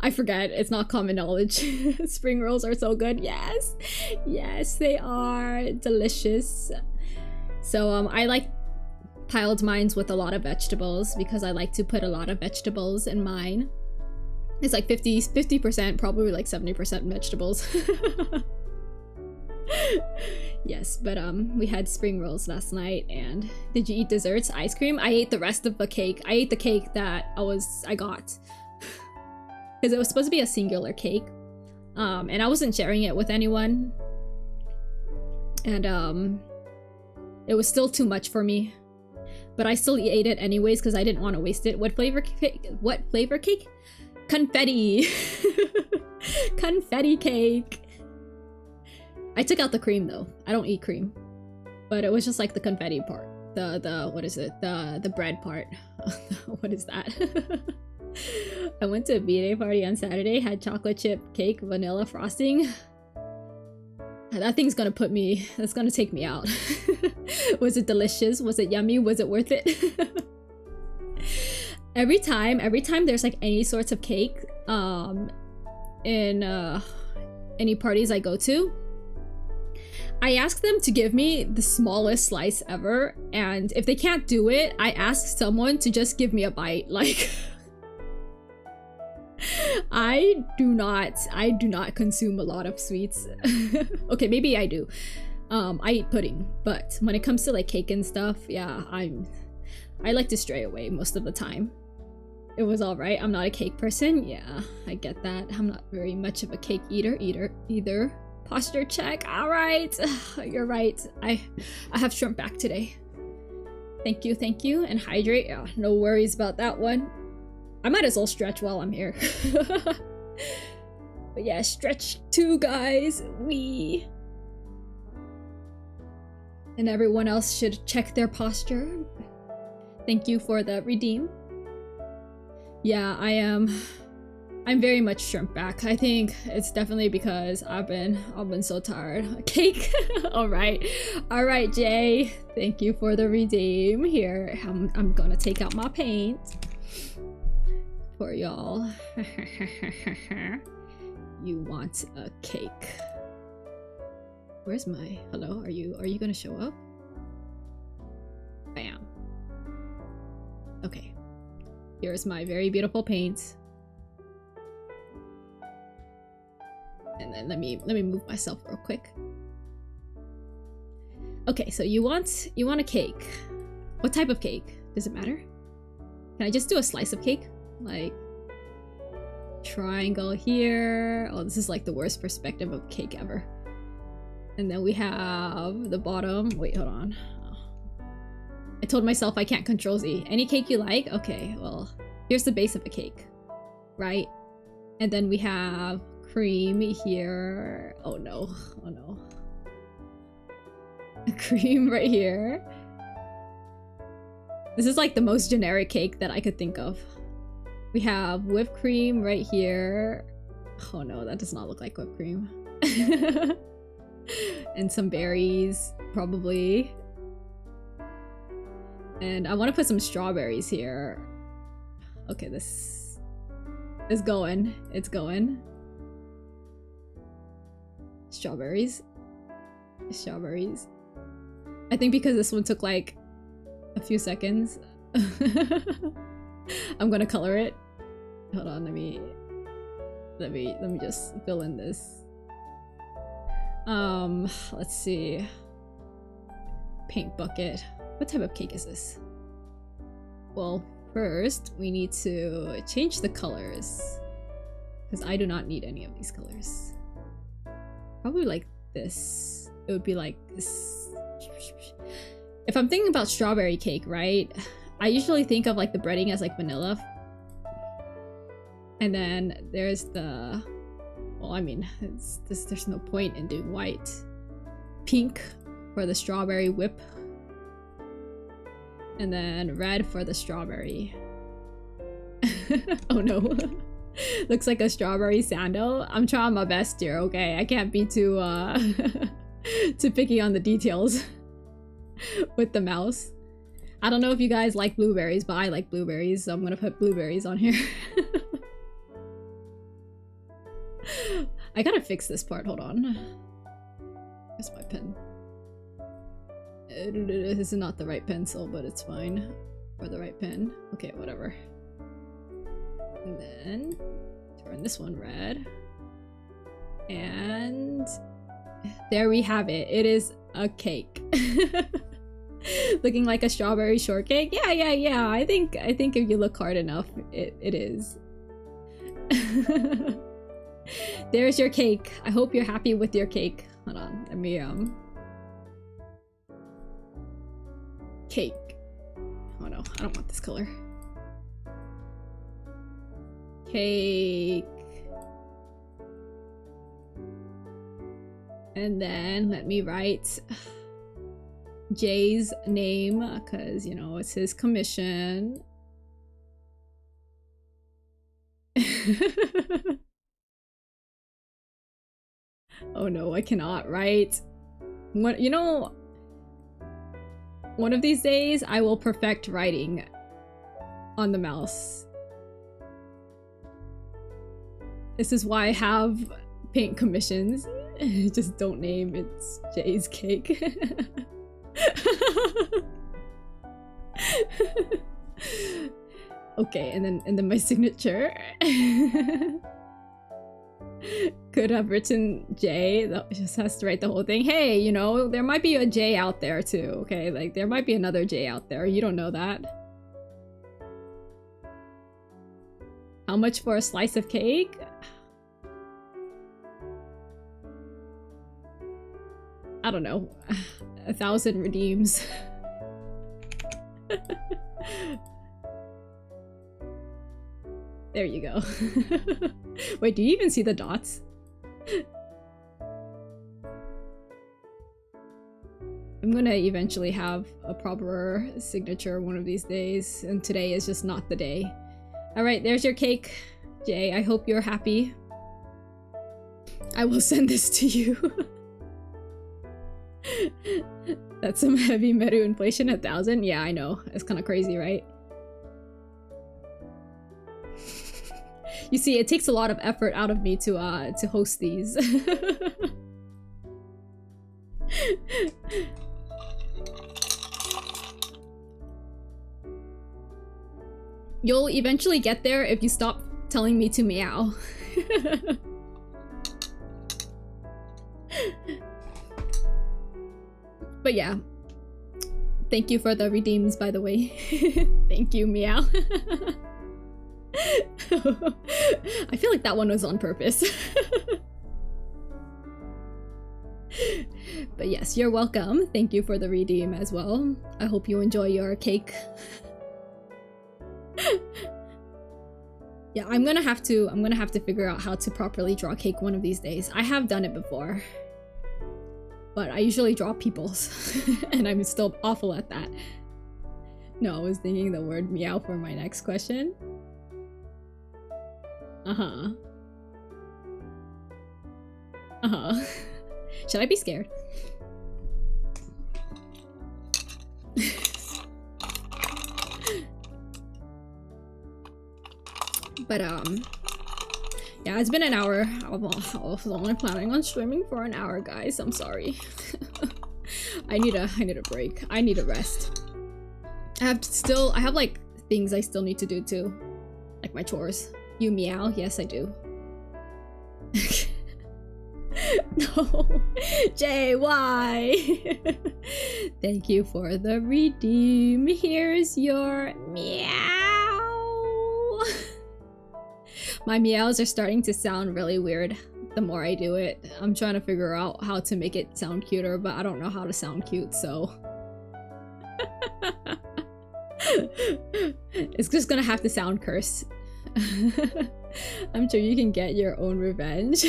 I forget, it's not common knowledge. Spring rolls are so good. Yes, they are delicious. So I like piled mines with a lot of vegetables because I like to put a lot of vegetables in mine. It's like 50%, probably like 70% vegetables. Yes, but we had spring rolls last night. And did you eat desserts? Ice cream? I ate the rest of the cake. I ate the cake that I got. Because it was supposed to be a singular cake. And I wasn't sharing it with anyone. And it was still too much for me. But I still ate it anyways because I didn't want to waste it. What flavor cake? Confetti. Confetti cake. I took out the cream though. I don't eat cream. But it was just like the confetti part. what is it? The bread part. What is that? I went to a V-Day party on Saturday, had chocolate chip cake, vanilla frosting. That thing's gonna put me, that's gonna take me out. Was it delicious? Was it yummy? Was it worth it? Every time there's like any sorts of cake, in any parties I go to, I ask them to give me the smallest slice ever, and if they can't do it, I ask someone to just give me a bite. Like, I do not consume a lot of sweets. Okay, maybe I do. I eat pudding, but when it comes to like cake and stuff, yeah, I like to stray away most of the time. It was all right. I'm not a cake person. Yeah, I get that. I'm not very much of a cake eater either. Posture check. All right, you're right. I have shrimp back today. Thank you, and hydrate. Yeah, no worries about that one. I might as well stretch while I'm here. But yeah, stretch too, guys. And everyone else should check their posture. Thank you for the redeem. Yeah, I'm very much shrimp back. I think it's definitely because I've been so tired. Cake. All right, Jay. Thank you for the redeem. Here, I'm gonna take out my paint for y'all. You want a cake? Where's my hello? Are you gonna show up? Bam. Okay. Here's my very beautiful paint. And then let me move myself real quick. Okay, so you want a cake. What type of cake? Does it matter? Can I just do a slice of cake? Like triangle here. Oh, this is like the worst perspective of cake ever. And then we have the bottom. Wait, hold on. I told myself I can't control Z. Any cake you like? Okay, well, here's the base of a cake, right? And then we have cream here. Oh no. Cream right here. This is like the most generic cake that I could think of. We have whipped cream right here. Oh no, that does not look like whipped cream. And some berries, probably. And I want to put some strawberries here. Okay, this is going. It's going. Strawberries. I think because this one took like a few seconds. I'm gonna color it. Hold on, let me just fill in this. Let's see. Paint bucket. What type of cake is this? Well, first we need to change the colors, because I do not need any of these colors. Probably like this. It would be like this. If I'm thinking about strawberry cake, right? I usually think of like the breading as like vanilla. And then there's the, well, I mean, there's no point in doing white. Pink for the strawberry whip. And then red for the strawberry. Oh no. Looks like a strawberry sandal. I'm trying my best here, okay? I can't be too too picky on the details with the mouse. I don't know if you guys like blueberries, but I like blueberries, so I'm gonna put blueberries on here. I gotta fix this part, hold on. Where's my pen? This is not the right pencil, but it's fine. Or the right pen. Okay, whatever. And then turn this one red. And there we have it. It is a cake. Looking like a strawberry shortcake? Yeah. I think if you look hard enough, it is. There's your cake. I hope you're happy with your cake. Hold on, let me cake. Oh no, I don't want this color. Cake. And then let me write Jay's name because, you know, it's his commission. Oh no, I cannot, right? What, you know, one of these days I will perfect writing on the mouse. This is why I have paint commissions. Just don't name it's Jay's cake. Okay, and then my signature. Could have written J. That just has to write the whole thing. Hey, you know, there might be a J out there too, okay? Like, there might be another J out there. You don't know that. How much for a slice of cake? I don't know. 1,000 redeems. There you go. Wait, do you even see the dots? I'm gonna eventually have a proper signature one of these days, and today is just not the day. Alright, there's your cake, Jay. I hope you're happy. I will send this to you. That's some heavy Meru inflation, 1,000? Yeah, I know. It's kind of crazy, right? You see, it takes a lot of effort out of me to host these. You'll eventually get there if you stop telling me to meow. But yeah. Thank you for the redeems, by the way. Thank you, meow. I feel like that one was on purpose. But yes, you're welcome. Thank you for the redeem as well. I hope you enjoy your cake. Yeah, I'm gonna have to figure out how to properly draw cake one of these days. I have done it before, but I usually draw people's and I'm still awful at that. No, I was thinking the word meow for my next question. Should I be scared? But yeah, it's been an hour. I was only planning on streaming for an hour, guys. I'm sorry. I need a break. I need a rest. I have like things I still need to do too, like my chores. You meow? Yes, I do. No, Jay, why? Thank you for the redeem. Here's your meow. My meows are starting to sound really weird the more I do it. I'm trying to figure out how to make it sound cuter, but I don't know how to sound cute, so... It's just gonna have to sound cursed. I'm sure you can get your own revenge.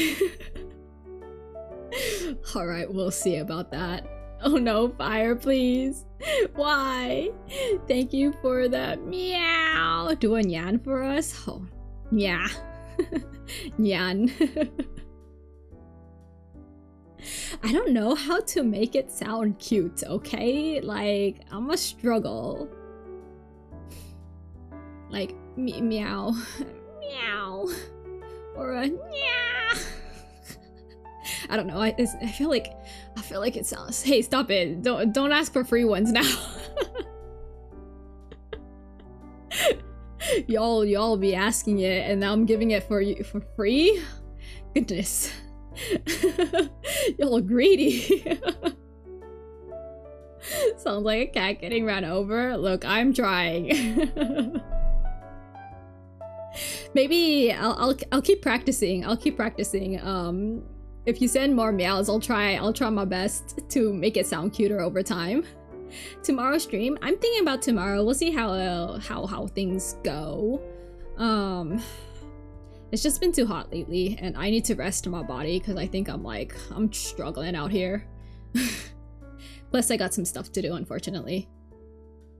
Alright, we'll see about that. Oh no, fire, please. Why? Thank you for the meow. Do a nyan for us? Oh, yeah. Nyan. I don't know how to make it sound cute, okay? Like, I'm a struggle. Like, meow. Meow. Or a yeah. I don't know. I feel like it sounds. Hey, stop it! Don't ask for free ones now. y'all be asking it, and now I'm giving it for you for free. Goodness, y'all greedy. Sounds like a cat getting run over. Look, I'm trying. Maybe I'll keep practicing. I'll keep practicing. If you send more meows, I'll try my best to make it sound cuter over time. Tomorrow stream, I'm thinking about tomorrow. We'll see how things go. It's just been too hot lately, and I need to rest my body because I think I'm struggling out here. Plus, I got some stuff to do, unfortunately.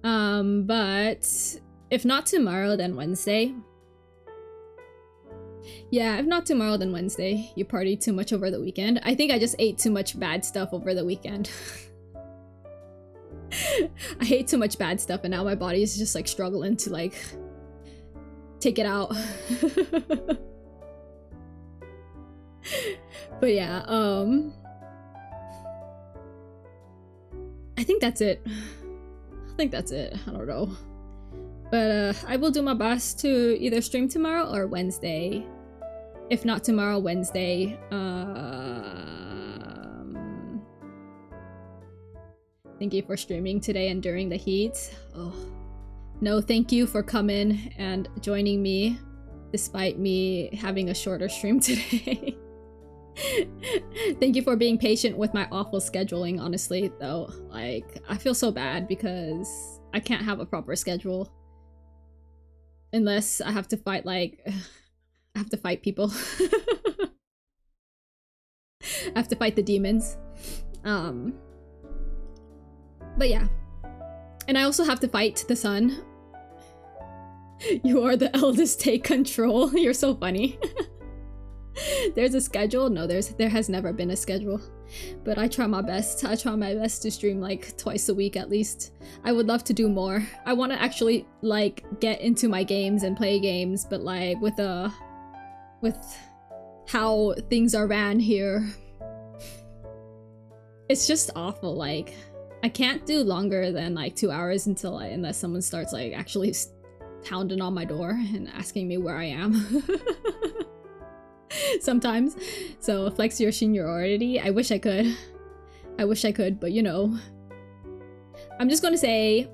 But if not tomorrow, then Wednesday. Yeah, if not tomorrow, then Wednesday. You partied too much over the weekend. I think I just ate too much bad stuff over the weekend. I ate too much bad stuff and now my body is just like struggling to like take it out. But yeah, I think that's it. I don't know. But I will do my best to either stream tomorrow or Wednesday. If not tomorrow, Wednesday. Thank you for streaming today and during the heat. Oh, no, thank you for coming and joining me despite me having a shorter stream today. Thank you for being patient with my awful scheduling, honestly, though. Like, I feel so bad because I can't have a proper schedule. Unless I have to fight, like... I have to fight people. I have to fight the demons. But yeah. And I also have to fight the sun. You are the eldest, take control. You're so funny. There's a schedule? No, there has never been a schedule. But I try my best. I try my best to stream like twice a week at least. I would love to do more. I want to actually like get into my games and play games, but like with how things are ran here, it's just awful. Like, I can't do longer than like 2 hours unless someone starts like actually pounding on my door and asking me where I am. Sometimes. So flex your seniority. I wish I could. But you know. I'm just gonna say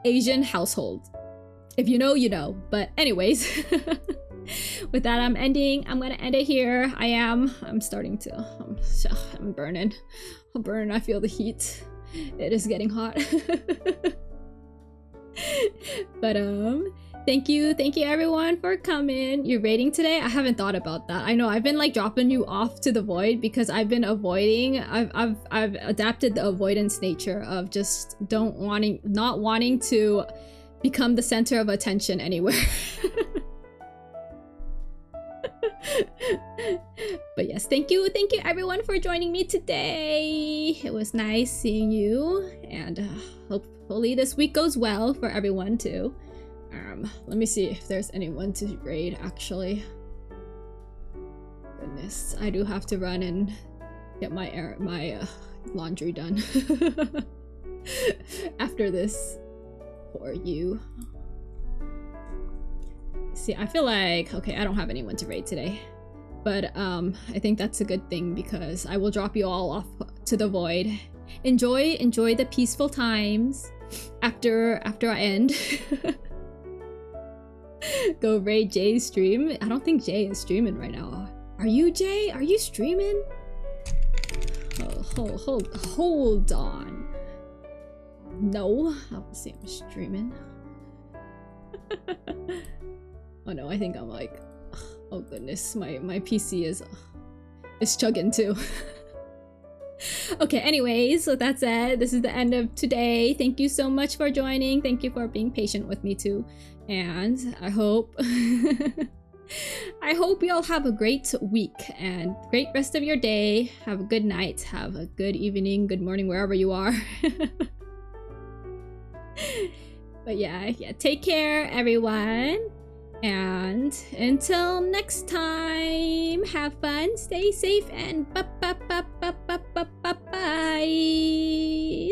Asian household. If you know, you know. But anyways. With that, I'm gonna end it here. I'm starting to, I'm burning. I feel the heat. It is getting hot. But thank you everyone for coming. Your rating today, I haven't thought about that. I know I've been like dropping you off to the void because I've been avoiding. I've adapted the avoidance nature of just not wanting to become the center of attention anywhere. But yes, thank you everyone for joining me today. It was nice seeing you, and hopefully this week goes well for everyone too. Let me see if there's anyone to raid actually. Goodness, I do have to run and get my laundry done after this for you. See, I feel like, okay, I don't have anyone to raid today. But I think that's a good thing because I will drop you all off to the void. Enjoy the peaceful times after I end. Go raid Jay's stream. I don't think Jay is streaming right now. Are you, Jay? Are you streaming? Oh, hold on. No, I don't see him streaming. Oh no, I think I'm like, oh goodness, my PC is chugging too. Okay, anyways, so that's it. This is the end of today. Thank you so much for joining. Thank you for being patient with me too. And I hope I hope you all have a great week and great rest of your day. Have a good night. Have a good evening, good morning, wherever you are. But yeah, take care everyone. And until next time, have fun, stay safe, and bye.